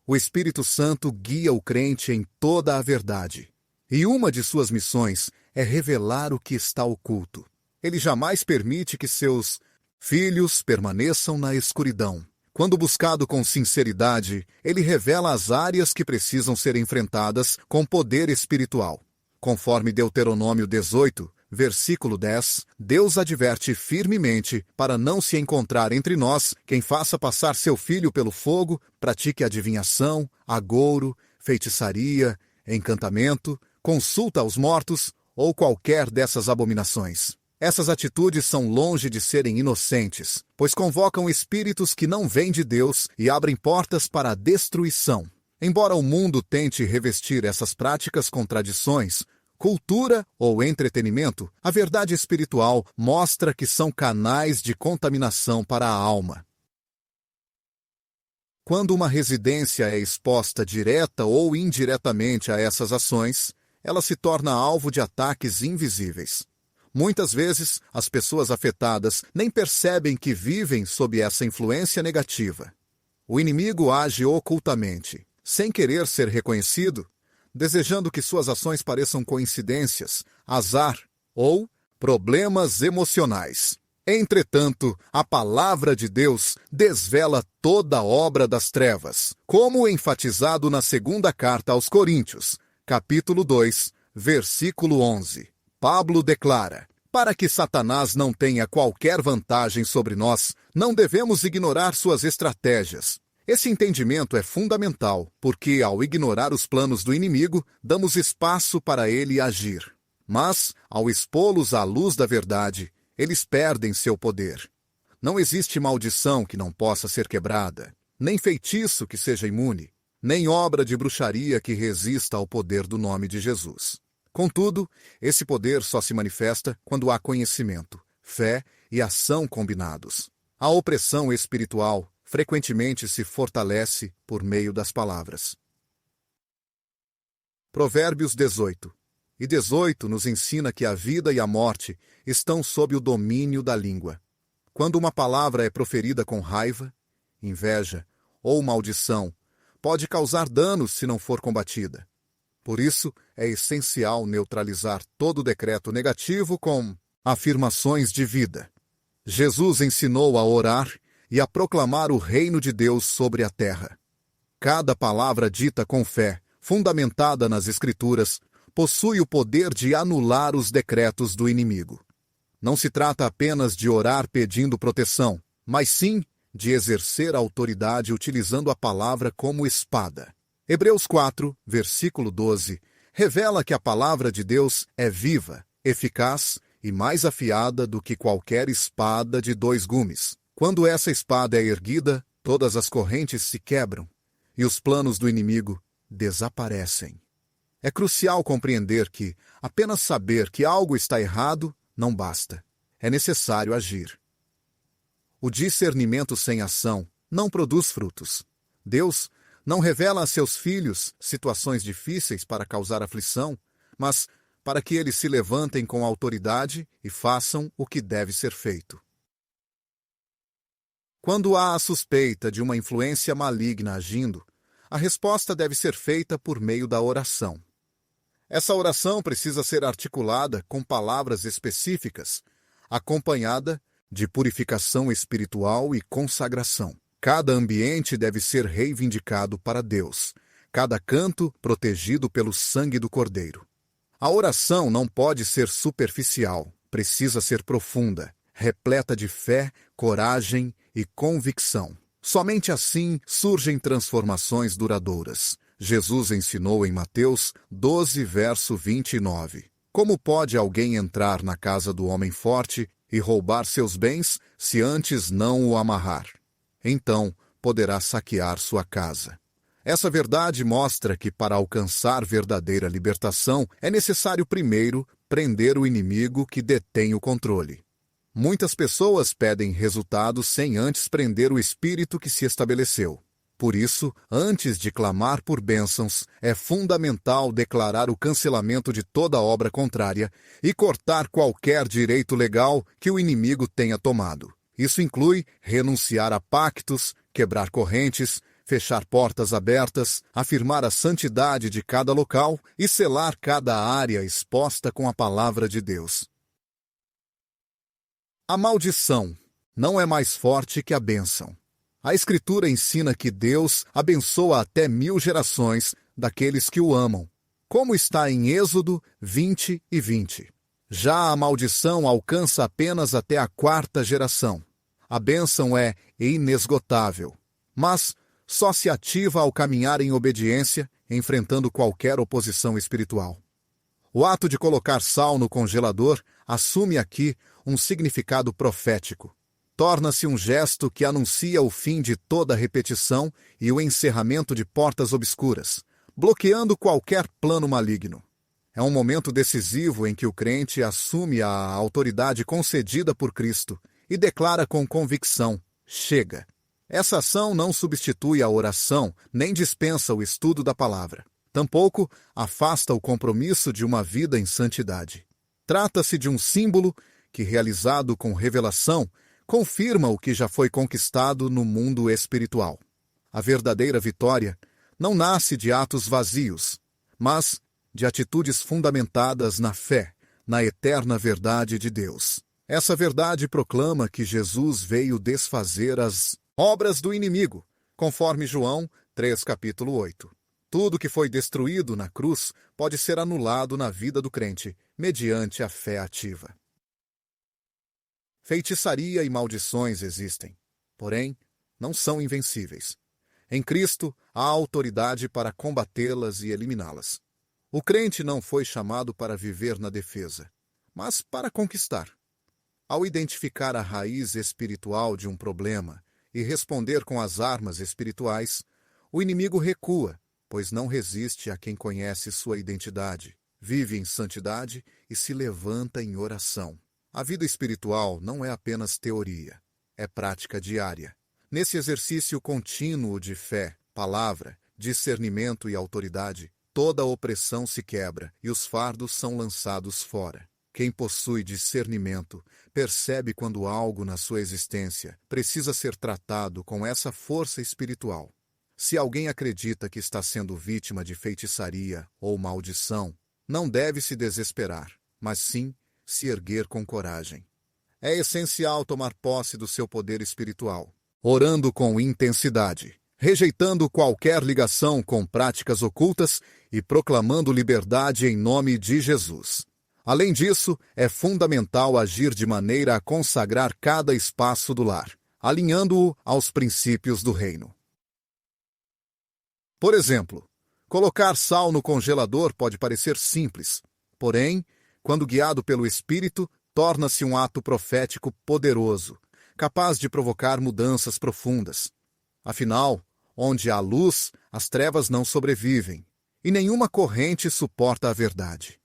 O Espírito Santo guia o crente em toda a verdade. E uma de suas missões é revelar o que está oculto. Ele jamais permite que seus filhos permaneçam na escuridão. Quando buscado com sinceridade, ele revela as áreas que precisam ser enfrentadas com poder espiritual. Conforme Deuteronômio 18, versículo 10, Deus adverte firmemente para não se encontrar entre nós quem faça passar seu filho pelo fogo, pratique adivinhação, agouro, feitiçaria, encantamento, consulta aos mortos ou qualquer dessas abominações. Essas atitudes são longe de serem inocentes, pois convocam espíritos que não vêm de Deus e abrem portas para a destruição. Embora o mundo tente revestir essas práticas com tradições, cultura ou entretenimento, a verdade espiritual mostra que são canais de contaminação para a alma. Quando uma residência é exposta direta ou indiretamente a essas ações, ela se torna alvo de ataques invisíveis. Muitas vezes, as pessoas afetadas nem percebem que vivem sob essa influência negativa. O inimigo age ocultamente, sem querer ser reconhecido, desejando que suas ações pareçam coincidências, azar ou problemas emocionais. Entretanto, a palavra de Deus desvela toda a obra das trevas, como enfatizado na segunda carta aos Coríntios, capítulo 2, versículo 11. Pablo declara: para que Satanás não tenha qualquer vantagem sobre nós, não devemos ignorar suas estratégias. Esse entendimento é fundamental, porque, ao ignorar os planos do inimigo, damos espaço para ele agir. Mas, ao expô-los à luz da verdade, eles perdem seu poder. Não existe maldição que não possa ser quebrada, nem feitiço que seja imune, nem obra de bruxaria que resista ao poder do nome de Jesus. Contudo, esse poder só se manifesta quando há conhecimento, fé e ação combinados. A opressão espiritual frequentemente se fortalece por meio das palavras. Provérbios 18. E 18 nos ensina que a vida e a morte estão sob o domínio da língua. Quando uma palavra é proferida com raiva, inveja ou maldição, pode causar danos se não for combatida. Por isso, é essencial neutralizar todo decreto negativo com afirmações de vida. Jesus ensinou a orar e a proclamar o reino de Deus sobre a terra. Cada palavra dita com fé, fundamentada nas Escrituras, possui o poder de anular os decretos do inimigo. Não se trata apenas de orar pedindo proteção, mas sim de exercer a autoridade utilizando a palavra como espada. Hebreus 4, versículo 12, revela que a palavra de Deus é viva, eficaz e mais afiada do que qualquer espada de 2 gumes. Quando essa espada é erguida, todas as correntes se quebram e os planos do inimigo desaparecem. É crucial compreender que apenas saber que algo está errado não basta. É necessário agir. O discernimento sem ação não produz frutos. Deus não revela a seus filhos situações difíceis para causar aflição, mas para que eles se levantem com autoridade e façam o que deve ser feito. Quando há a suspeita de uma influência maligna agindo, a resposta deve ser feita por meio da oração. Essa oração precisa ser articulada com palavras específicas, acompanhada de purificação espiritual e consagração. Cada ambiente deve ser reivindicado para Deus, cada canto protegido pelo sangue do Cordeiro. A oração não pode ser superficial, precisa ser profunda, repleta de fé, coragem e convicção. Somente assim surgem transformações duradouras. Jesus ensinou em Mateus 12, verso 29. Como pode alguém entrar na casa do homem forte e roubar seus bens se antes não o amarrar? Então poderá saquear sua casa. Essa verdade mostra que para alcançar verdadeira libertação é necessário primeiro prender o inimigo que detém o controle. Muitas pessoas pedem resultados sem antes prender o espírito que se estabeleceu. Por isso, antes de clamar por bênçãos, é fundamental declarar o cancelamento de toda obra contrária e cortar qualquer direito legal que o inimigo tenha tomado. Isso inclui renunciar a pactos, quebrar correntes, fechar portas abertas, afirmar a santidade de cada local e selar cada área exposta com a palavra de Deus. A maldição não é mais forte que a bênção. A Escritura ensina que Deus abençoa até 1000 gerações daqueles que o amam, como está em Êxodo 20:20. Já a maldição alcança apenas até a 4ª geração. A bênção é inesgotável, mas só se ativa ao caminhar em obediência, enfrentando qualquer oposição espiritual. O ato de colocar sal no congelador assume aqui um significado profético. Torna-se um gesto que anuncia o fim de toda repetição e o encerramento de portas obscuras, bloqueando qualquer plano maligno. É um momento decisivo em que o crente assume a autoridade concedida por Cristo e declara com convicção: chega. Essa ação não substitui a oração, nem dispensa o estudo da palavra. Tampouco afasta o compromisso de uma vida em santidade. Trata-se de um símbolo que, realizado com revelação, confirma o que já foi conquistado no mundo espiritual. A verdadeira vitória não nasce de atos vazios, mas de atitudes fundamentadas na fé, na eterna verdade de Deus. Essa verdade proclama que Jesus veio desfazer as obras do inimigo, conforme João 3, capítulo 8. Tudo que foi destruído na cruz pode ser anulado na vida do crente, mediante a fé ativa. Feitiçaria e maldições existem, porém, não são invencíveis. Em Cristo, há autoridade para combatê-las e eliminá-las. O crente não foi chamado para viver na defesa, mas para conquistar. Ao identificar a raiz espiritual de um problema e responder com as armas espirituais, o inimigo recua, pois não resiste a quem conhece sua identidade, vive em santidade e se levanta em oração. A vida espiritual não é apenas teoria, é prática diária. Nesse exercício contínuo de fé, palavra, discernimento e autoridade, toda a opressão se quebra e os fardos são lançados fora. Quem possui discernimento percebe quando algo na sua existência precisa ser tratado com essa força espiritual. Se alguém acredita que está sendo vítima de feitiçaria ou maldição, não deve se desesperar, mas sim se erguer com coragem. É essencial tomar posse do seu poder espiritual, orando com intensidade, rejeitando qualquer ligação com práticas ocultas e proclamando liberdade em nome de Jesus. Além disso, é fundamental agir de maneira a consagrar cada espaço do lar, alinhando-o aos princípios do reino. Por exemplo, colocar sal no congelador pode parecer simples, porém, quando guiado pelo Espírito, torna-se um ato profético poderoso, capaz de provocar mudanças profundas. Afinal, onde há luz, as trevas não sobrevivem, e nenhuma corrente suporta a verdade.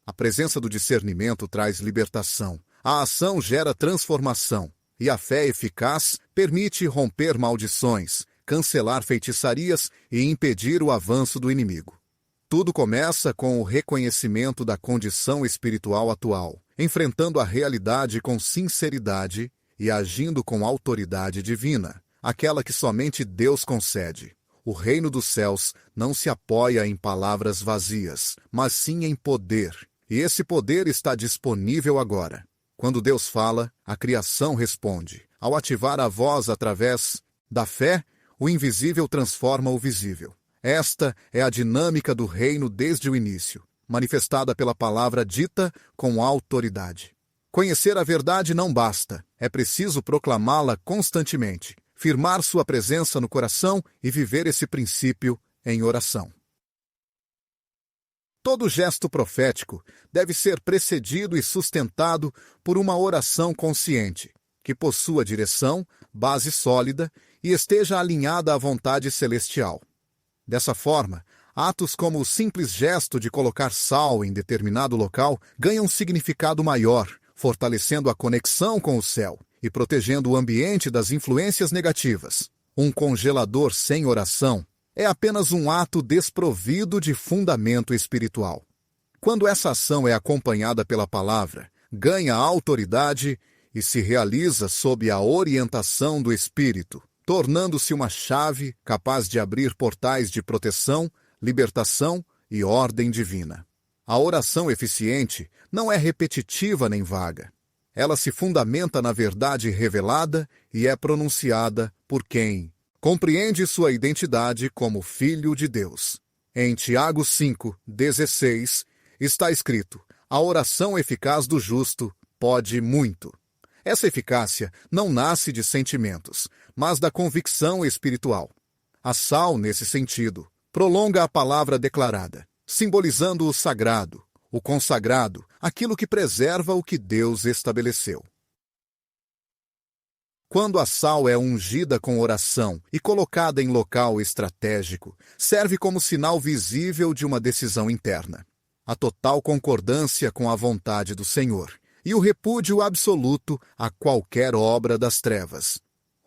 A presença do discernimento traz libertação, a ação gera transformação, e a fé eficaz permite romper maldições, cancelar feitiçarias e impedir o avanço do inimigo. Tudo começa com o reconhecimento da condição espiritual atual, enfrentando a realidade com sinceridade e agindo com autoridade divina, aquela que somente Deus concede. O reino dos céus não se apoia em palavras vazias, mas sim em poder, e esse poder está disponível agora. Quando Deus fala, a criação responde. Ao ativar a voz através da fé, o invisível transforma o visível. Esta é a dinâmica do reino desde o início, manifestada pela palavra dita com autoridade. Conhecer a verdade não basta, é preciso proclamá-la constantemente, firmar sua presença no coração e viver esse princípio em oração. Todo gesto profético deve ser precedido e sustentado por uma oração consciente, que possua direção, base sólida e esteja alinhada à vontade celestial. Dessa forma, atos como o simples gesto de colocar sal em determinado local ganham significado maior, fortalecendo a conexão com o céu e protegendo o ambiente das influências negativas. Um congelador sem oração é apenas um ato desprovido de fundamento espiritual. Quando essa ação é acompanhada pela palavra, ganha autoridade e se realiza sob a orientação do Espírito, tornando-se uma chave capaz de abrir portais de proteção, libertação e ordem divina. A oração eficiente não é repetitiva nem vaga. Ela se fundamenta na verdade revelada e é pronunciada por quem compreende sua identidade como Filho de Deus. Em Tiago 5:16 está escrito: a oração eficaz do justo pode muito. Essa eficácia não nasce de sentimentos, mas da convicção espiritual. A sal, nesse sentido, prolonga a palavra declarada, simbolizando o sagrado, o consagrado, aquilo que preserva o que Deus estabeleceu. Quando a sal é ungida com oração e colocada em local estratégico, serve como sinal visível de uma decisão interna. A total concordância com a vontade do Senhor e o repúdio absoluto a qualquer obra das trevas.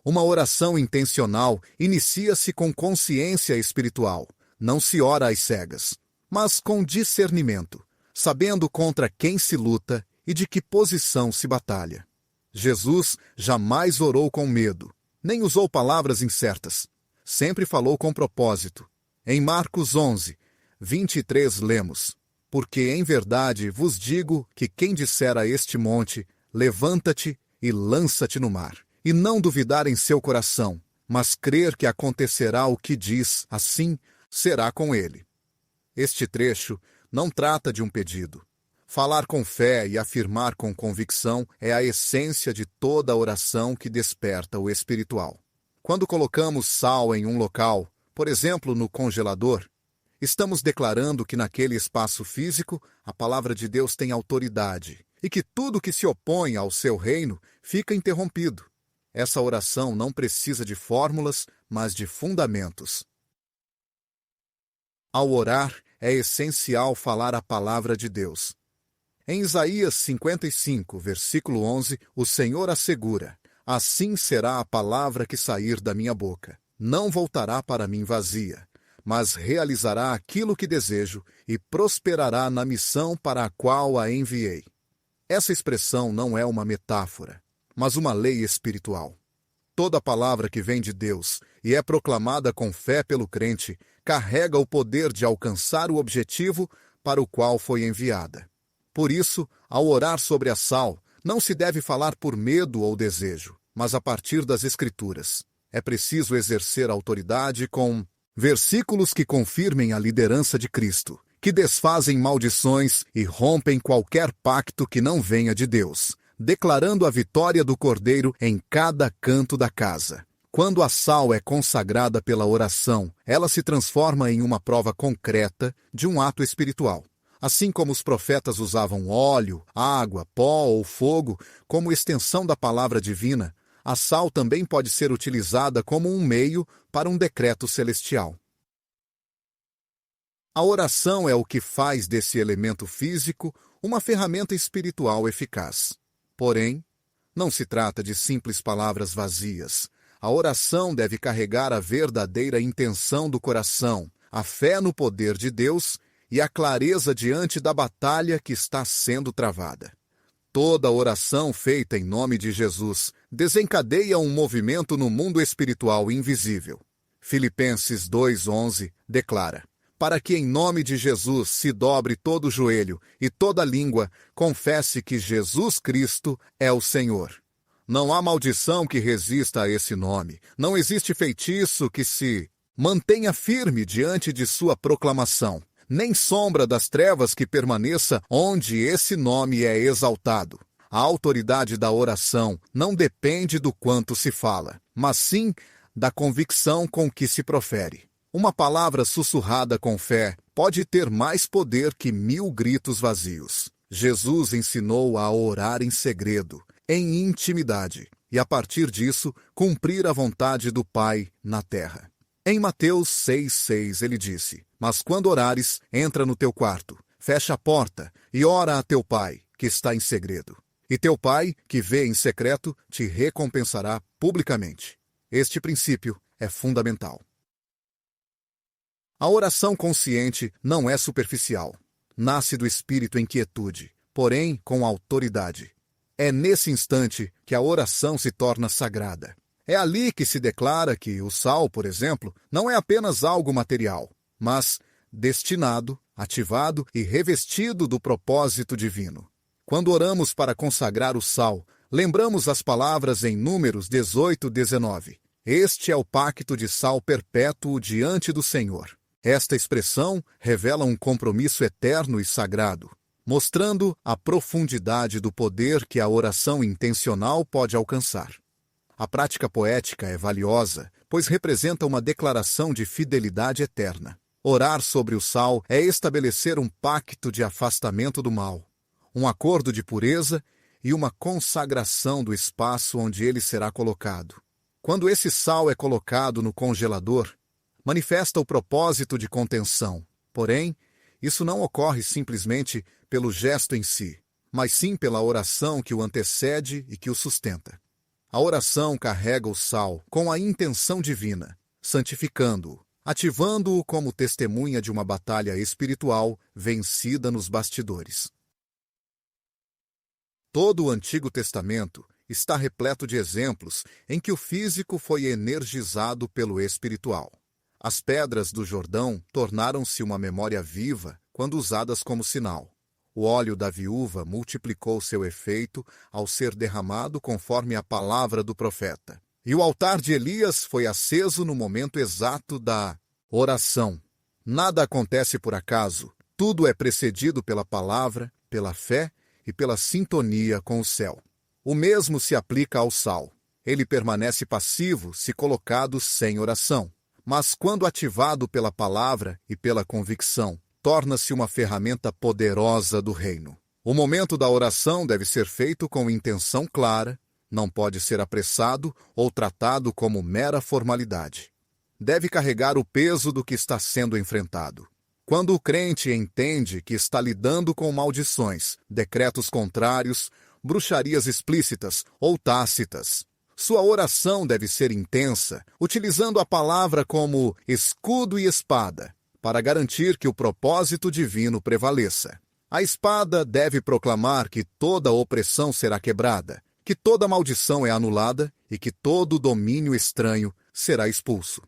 Uma oração intencional inicia-se com consciência espiritual. Não se ora às cegas, mas com discernimento, sabendo contra quem se luta e de que posição se batalha. Jesus jamais orou com medo, nem usou palavras incertas. Sempre falou com propósito. Em Marcos 11:23 lemos: porque em verdade vos digo que quem disser a este monte, levanta-te e lança-te no mar, e não duvidar em seu coração, mas crer que acontecerá o que diz, assim será com ele. Este trecho não trata de um pedido. Falar com fé e afirmar com convicção é a essência de toda oração que desperta o espiritual. Quando colocamos sal em um local, por exemplo no congelador, estamos declarando que naquele espaço físico a palavra de Deus tem autoridade e que tudo que se opõe ao seu reino fica interrompido. Essa oração não precisa de fórmulas, mas de fundamentos. Ao orar, é essencial falar a palavra de Deus. Em Isaías 55, versículo 11, o Senhor assegura: assim será a palavra que sair da minha boca. Não voltará para mim vazia, mas realizará aquilo que desejo e prosperará na missão para a qual a enviei. Essa expressão não é uma metáfora, mas uma lei espiritual. Toda palavra que vem de Deus e é proclamada com fé pelo crente carrega o poder de alcançar o objetivo para o qual foi enviada. Por isso, ao orar sobre a sal, não se deve falar por medo ou desejo, mas a partir das Escrituras. É preciso exercer autoridade com versículos que confirmem a liderança de Cristo, que desfazem maldições e rompem qualquer pacto que não venha de Deus, declarando a vitória do Cordeiro em cada canto da casa. Quando a sal é consagrada pela oração, ela se transforma em uma prova concreta de um ato espiritual. Assim como os profetas usavam óleo, água, pó ou fogo como extensão da palavra divina, a sal também pode ser utilizada como um meio para um decreto celestial. A oração é o que faz desse elemento físico uma ferramenta espiritual eficaz. Porém, não se trata de simples palavras vazias. A oração deve carregar a verdadeira intenção do coração, a fé no poder de Deus e a clareza diante da batalha que está sendo travada. Toda oração feita em nome de Jesus desencadeia um movimento no mundo espiritual invisível. Filipenses 2:11 declara: para que em nome de Jesus se dobre todo o joelho e toda língua confesse que Jesus Cristo é o Senhor. Não há maldição que resista a esse nome. Não existe feitiço que se mantenha firme diante de sua proclamação, nem sombra das trevas que permaneça onde esse nome é exaltado. A autoridade da oração não depende do quanto se fala, mas sim da convicção com que se profere. Uma palavra sussurrada com fé pode ter mais poder que 1000 gritos vazios. Jesus ensinou a orar em segredo, em intimidade, e a partir disso, cumprir a vontade do Pai na terra. Em Mateus 6,6 ele disse: mas quando orares, entra no teu quarto, fecha a porta e ora a teu Pai, que está em segredo. E teu Pai, que vê em secreto, te recompensará publicamente. Este princípio é fundamental. A oração consciente não é superficial. Nasce do espírito em quietude, porém com autoridade. É nesse instante que a oração se torna sagrada. É ali que se declara que o sal, por exemplo, não é apenas algo material, mas destinado, ativado e revestido do propósito divino. Quando oramos para consagrar o sal, lembramos as palavras em Números 18:19. Este é o pacto de sal perpétuo diante do Senhor. Esta expressão revela um compromisso eterno e sagrado, mostrando a profundidade do poder que a oração intencional pode alcançar. A prática poética é valiosa, pois representa uma declaração de fidelidade eterna. Orar sobre o sal é estabelecer um pacto de afastamento do mal, um acordo de pureza e uma consagração do espaço onde ele será colocado. Quando esse sal é colocado no congelador, manifesta o propósito de contenção. Porém, isso não ocorre simplesmente pelo gesto em si, mas sim pela oração que o antecede e que o sustenta. A oração carrega o sal com a intenção divina, santificando-o, ativando-o como testemunha de uma batalha espiritual vencida nos bastidores. Todo o Antigo Testamento está repleto de exemplos em que o físico foi energizado pelo espiritual. As pedras do Jordão tornaram-se uma memória viva quando usadas como sinal. O óleo da viúva multiplicou seu efeito ao ser derramado conforme a palavra do profeta. E o altar de Elias foi aceso no momento exato da oração. Nada acontece por acaso, tudo é precedido pela palavra, pela fé e pela sintonia com o céu. O mesmo se aplica ao sal. Ele permanece passivo se colocado sem oração, mas quando ativado pela palavra e pela convicção, torna-se uma ferramenta poderosa do reino. O momento da oração deve ser feito com intenção clara, não pode ser apressado ou tratado como mera formalidade. Deve carregar o peso do que está sendo enfrentado. Quando o crente entende que está lidando com maldições, decretos contrários, bruxarias explícitas ou tácitas, sua oração deve ser intensa, utilizando a palavra como escudo e espada, para garantir que o propósito divino prevaleça. A espada deve proclamar que toda opressão será quebrada, que toda maldição é anulada e que todo domínio estranho será expulso.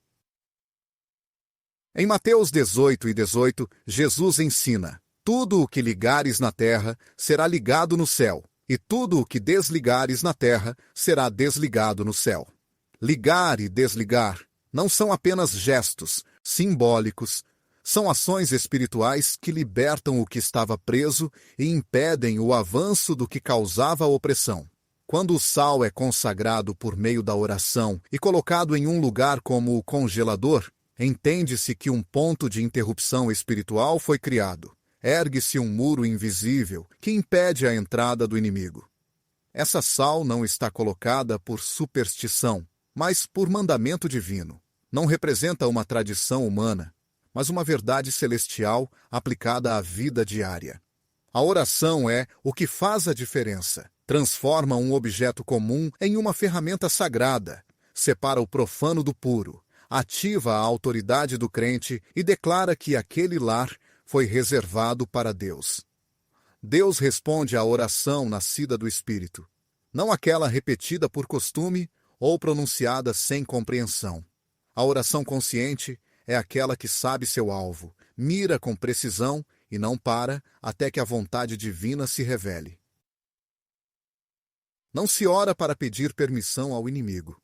Em Mateus 18:18, Jesus ensina: tudo o que ligares na terra será ligado no céu, e tudo o que desligares na terra será desligado no céu. Ligar e desligar não são apenas gestos simbólicos, são ações espirituais que libertam o que estava preso e impedem o avanço do que causava a opressão. Quando o sal é consagrado por meio da oração e colocado em um lugar como o congelador, entende-se que um ponto de interrupção espiritual foi criado. Ergue-se um muro invisível que impede a entrada do inimigo. Essa sal não está colocada por superstição, mas por mandamento divino. Não representa uma tradição humana, mas uma verdade celestial aplicada à vida diária. A oração é o que faz a diferença. Transforma um objeto comum em uma ferramenta sagrada, separa o profano do puro, ativa a autoridade do crente e declara que aquele lar foi reservado para Deus. Deus responde à oração nascida do Espírito, não aquela repetida por costume ou pronunciada sem compreensão. A oração consciente é aquela que sabe seu alvo, mira com precisão e não para até que a vontade divina se revele. Não se ora para pedir permissão ao inimigo,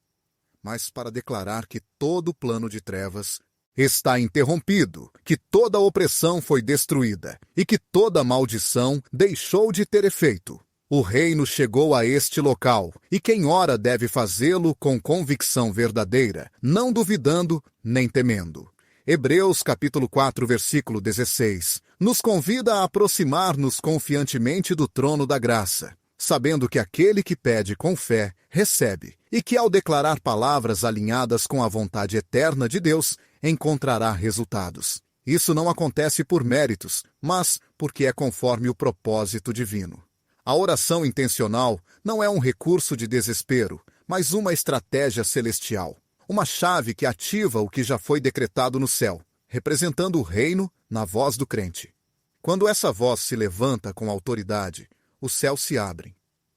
mas para declarar que todo plano de trevas está interrompido, que toda opressão foi destruída e que toda maldição deixou de ter efeito. O reino chegou a este local, e quem ora deve fazê-lo com convicção verdadeira, não duvidando nem temendo. Hebreus capítulo 4, versículo 16, nos convida a aproximar-nos confiantemente do trono da graça, sabendo que aquele que pede com fé, recebe, e que ao declarar palavras alinhadas com a vontade eterna de Deus, encontrará resultados. Isso não acontece por méritos, mas porque é conforme o propósito divino. A oração intencional não é um recurso de desespero, mas uma estratégia celestial. Uma chave que ativa o que já foi decretado no céu, representando o reino na voz do crente. Quando essa voz se levanta com autoridade, os céus se abrem,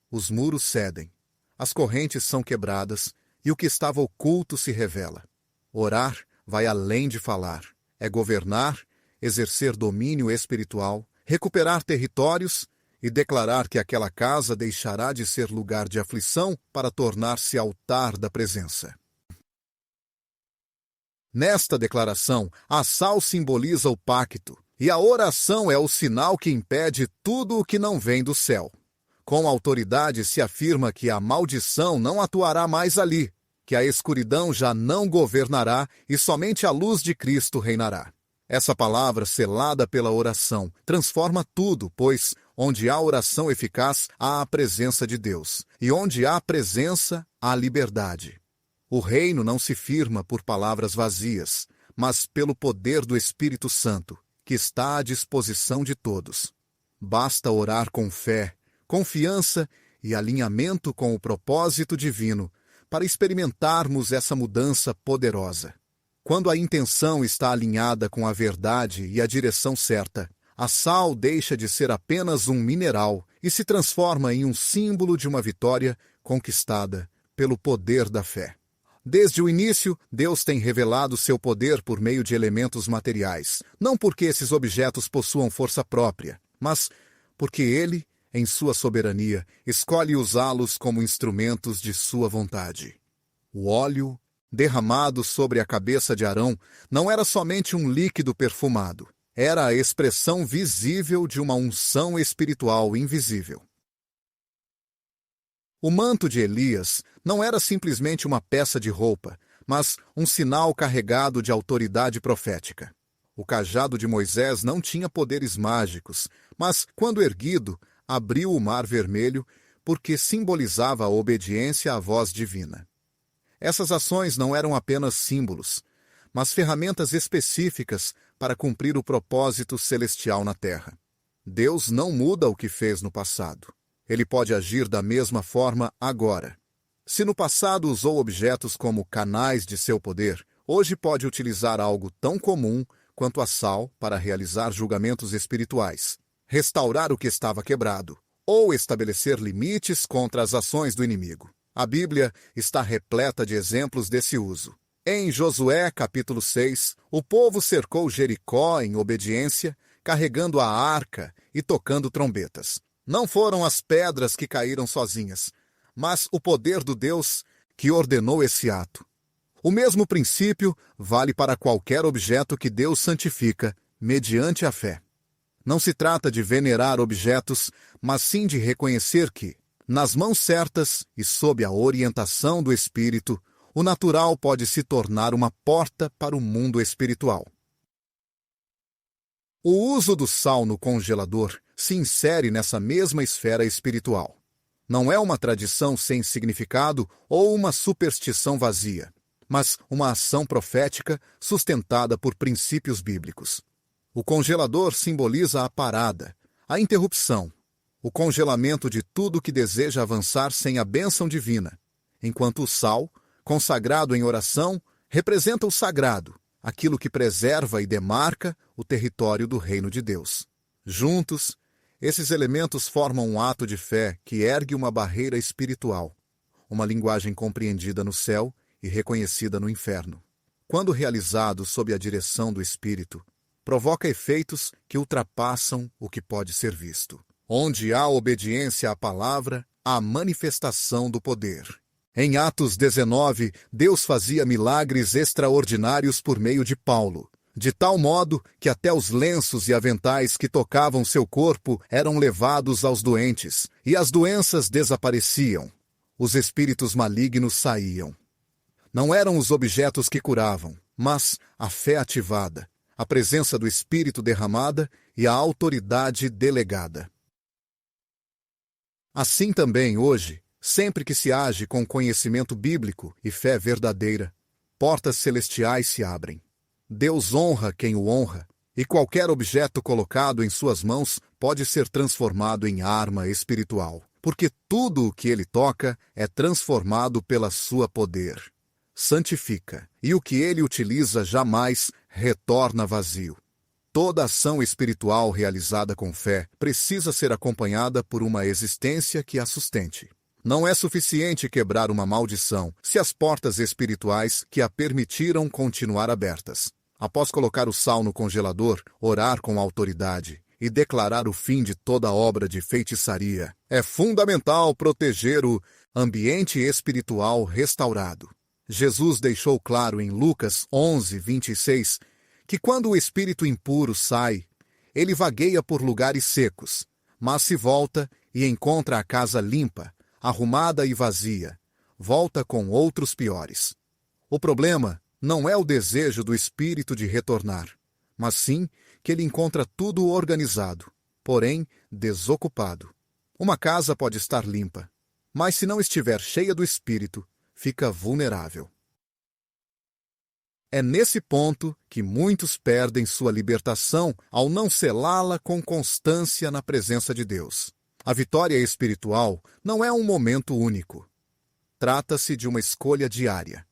os muros cedem, as correntes são quebradas e o que estava oculto se revela. Orar vai além de falar. É governar, exercer domínio espiritual, recuperar territórios e declarar que aquela casa deixará de ser lugar de aflição para tornar-se altar da presença. Nesta declaração, a sal simboliza o pacto, e a oração é o sinal que impede tudo o que não vem do céu. Com autoridade se afirma que a maldição não atuará mais ali, que a escuridão já não governará e somente a luz de Cristo reinará. Essa palavra, selada pela oração, transforma tudo, pois onde há oração eficaz, há a presença de Deus, e onde há presença, há liberdade. O reino não se firma por palavras vazias, mas pelo poder do Espírito Santo, que está à disposição de todos. Basta orar com fé, confiança e alinhamento com o propósito divino para experimentarmos essa mudança poderosa. Quando a intenção está alinhada com a verdade e a direção certa, a sal deixa de ser apenas um mineral e se transforma em um símbolo de uma vitória conquistada pelo poder da fé. Desde o início, Deus tem revelado seu poder por meio de elementos materiais, não porque esses objetos possuam força própria, mas porque Ele, em sua soberania, escolhe usá-los como instrumentos de sua vontade. O óleo, derramado sobre a cabeça de Arão, não era somente um líquido perfumado, era a expressão visível de uma unção espiritual invisível. O manto de Elias não era simplesmente uma peça de roupa, mas um sinal carregado de autoridade profética. O cajado de Moisés não tinha poderes mágicos, mas, quando erguido, abriu o mar vermelho porque simbolizava a obediência à voz divina. Essas ações não eram apenas símbolos, mas ferramentas específicas para cumprir o propósito celestial na terra. Deus não muda o que fez no passado. Ele pode agir da mesma forma agora. Se no passado usou objetos como canais de seu poder, hoje pode utilizar algo tão comum quanto a sal para realizar julgamentos espirituais, restaurar o que estava quebrado, ou estabelecer limites contra as ações do inimigo. A Bíblia está repleta de exemplos desse uso. Em Josué, capítulo 6, o povo cercou Jericó em obediência, carregando a arca e tocando trombetas. Não foram as pedras que caíram sozinhas, mas o poder do Deus que ordenou esse ato. O mesmo princípio vale para qualquer objeto que Deus santifica mediante a fé. Não se trata de venerar objetos, mas sim de reconhecer que, nas mãos certas e sob a orientação do Espírito, o natural pode se tornar uma porta para o mundo espiritual. O uso do sal no congelador se insere nessa mesma esfera espiritual. Não é uma tradição sem significado ou uma superstição vazia, mas uma ação profética sustentada por princípios bíblicos. O congelador simboliza a parada, a interrupção, o congelamento de tudo que deseja avançar sem a bênção divina, enquanto o sal, consagrado em oração, representa o sagrado, aquilo que preserva e demarca o território do reino de Deus. Juntos, esses elementos formam um ato de fé que ergue uma barreira espiritual, uma linguagem compreendida no céu e reconhecida no inferno. Quando realizado sob a direção do Espírito, provoca efeitos que ultrapassam o que pode ser visto. Onde há obediência à palavra, há manifestação do poder. Em Atos 19, Deus fazia milagres extraordinários por meio de Paulo, de tal modo que até os lenços e aventais que tocavam seu corpo eram levados aos doentes, e as doenças desapareciam. Os espíritos malignos saíam. Não eram os objetos que curavam, mas a fé ativada, a presença do Espírito derramada e a autoridade delegada. Assim também, hoje, sempre que se age com conhecimento bíblico e fé verdadeira, portas celestiais se abrem. Deus honra quem o honra, e qualquer objeto colocado em suas mãos pode ser transformado em arma espiritual, porque tudo o que ele toca é transformado pela sua poder. Santifica, e o que ele utiliza jamais retorna vazio. Toda ação espiritual realizada com fé precisa ser acompanhada por uma existência que a sustente. Não é suficiente quebrar uma maldição se as portas espirituais que a permitiram continuar abertas. Após colocar o sal no congelador, orar com autoridade e declarar o fim de toda obra de feitiçaria, é fundamental proteger o ambiente espiritual restaurado. Jesus deixou claro em Lucas 11:26 que quando o espírito impuro sai, ele vagueia por lugares secos, mas se volta e encontra a casa limpa, arrumada e vazia, volta com outros piores. O problema não é o desejo do espírito de retornar, mas sim que ele encontra tudo organizado, porém desocupado. Uma casa pode estar limpa, mas se não estiver cheia do espírito, fica vulnerável. É nesse ponto que muitos perdem sua libertação ao não selá-la com constância na presença de Deus. A vitória espiritual não é um momento único. Trata-se de uma escolha diária.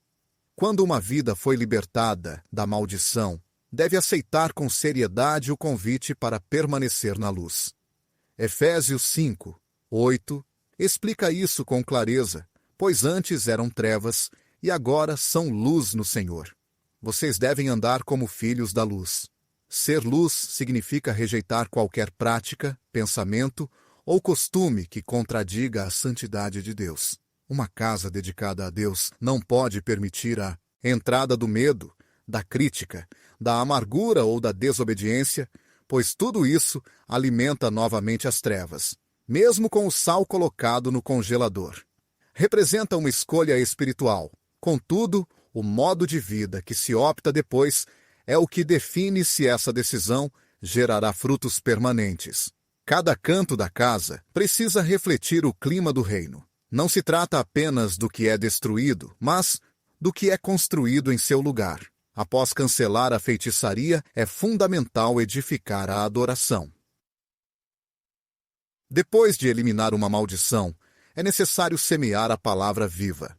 Quando uma vida foi libertada da maldição, deve aceitar com seriedade o convite para permanecer na luz. Efésios 5:8 explica isso com clareza, pois antes eram trevas e agora são luz no Senhor. Vocês devem andar como filhos da luz. Ser luz significa rejeitar qualquer prática, pensamento ou costume que contradiga a santidade de Deus. Uma casa dedicada a Deus não pode permitir a entrada do medo, da crítica, da amargura ou da desobediência, pois tudo isso alimenta novamente as trevas, mesmo com o sal colocado no congelador. Representa uma escolha espiritual. Contudo, o modo de vida que se opta depois é o que define se essa decisão gerará frutos permanentes. Cada canto da casa precisa refletir o clima do reino. Não se trata apenas do que é destruído, mas do que é construído em seu lugar. Após cancelar a feitiçaria, é fundamental edificar a adoração. Depois de eliminar uma maldição, é necessário semear a palavra viva.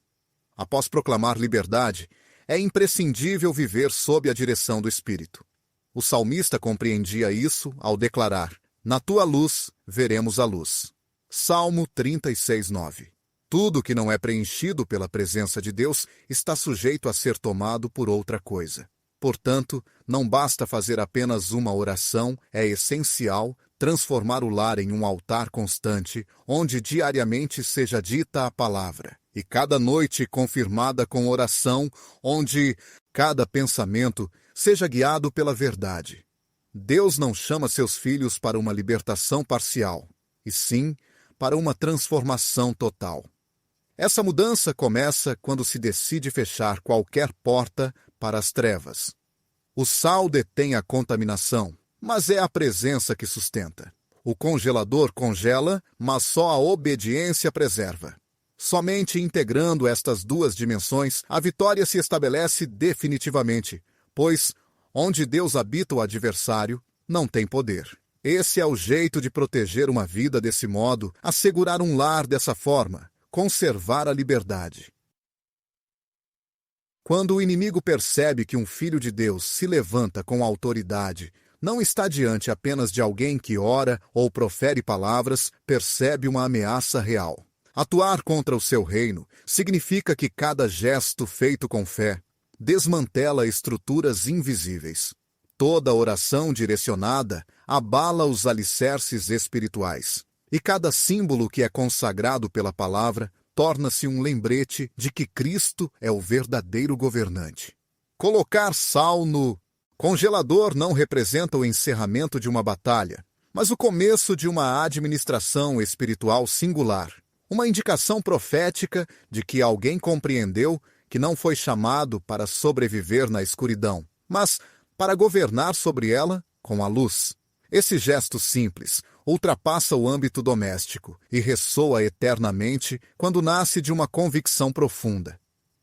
Após proclamar liberdade, é imprescindível viver sob a direção do Espírito. O salmista compreendia isso ao declarar: "Na tua luz veremos a luz." Salmo 36:9. Tudo que não é preenchido pela presença de Deus está sujeito a ser tomado por outra coisa. Portanto, não basta fazer apenas uma oração, é essencial transformar o lar em um altar constante, onde diariamente seja dita a palavra, e cada noite confirmada com oração, onde cada pensamento seja guiado pela verdade. Deus não chama seus filhos para uma libertação parcial, e sim para uma transformação total. Essa mudança começa quando se decide fechar qualquer porta para as trevas. O sal detém a contaminação, mas é a presença que sustenta. O congelador congela, mas só a obediência preserva. Somente integrando estas duas dimensões, a vitória se estabelece definitivamente, pois, onde Deus habita o adversário, não tem poder. Esse é o jeito de proteger uma vida desse modo, assegurar um lar dessa forma, conservar a liberdade. Quando o inimigo percebe que um filho de Deus se levanta com autoridade, não está diante apenas de alguém que ora ou profere palavras, percebe uma ameaça real. Atuar contra o seu reino significa que cada gesto feito com fé desmantela estruturas invisíveis. Toda oração direcionada abala os alicerces espirituais. E cada símbolo que é consagrado pela palavra torna-se um lembrete de que Cristo é o verdadeiro governante. Colocar sal no congelador não representa o encerramento de uma batalha, mas o começo de uma administração espiritual singular. Uma indicação profética de que alguém compreendeu que não foi chamado para sobreviver na escuridão, mas para governar sobre ela com a luz. Esse gesto simples ultrapassa o âmbito doméstico e ressoa eternamente quando nasce de uma convicção profunda.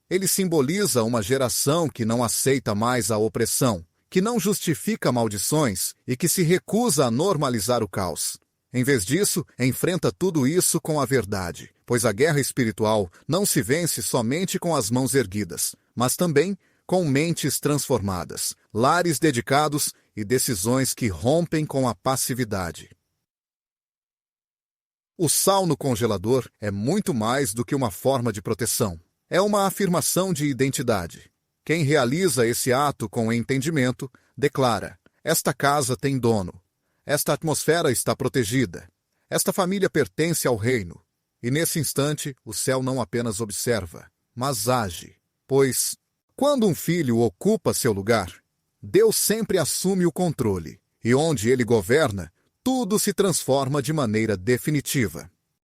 Ele simboliza uma geração que não aceita mais a opressão, que não justifica maldições e que se recusa a normalizar o caos. Em vez disso, enfrenta tudo isso com a verdade, pois a guerra espiritual não se vence somente com as mãos erguidas, mas também com mentes transformadas, lares dedicados e decisões que rompem com a passividade. O sal no congelador é muito mais do que uma forma de proteção. É uma afirmação de identidade. Quem realiza esse ato com entendimento declara: esta casa tem dono. Esta atmosfera está protegida. Esta família pertence ao reino. E nesse instante, o céu não apenas observa, mas age. Pois, quando um filho ocupa seu lugar, Deus sempre assume o controle. E onde ele governa, tudo se transforma de maneira definitiva.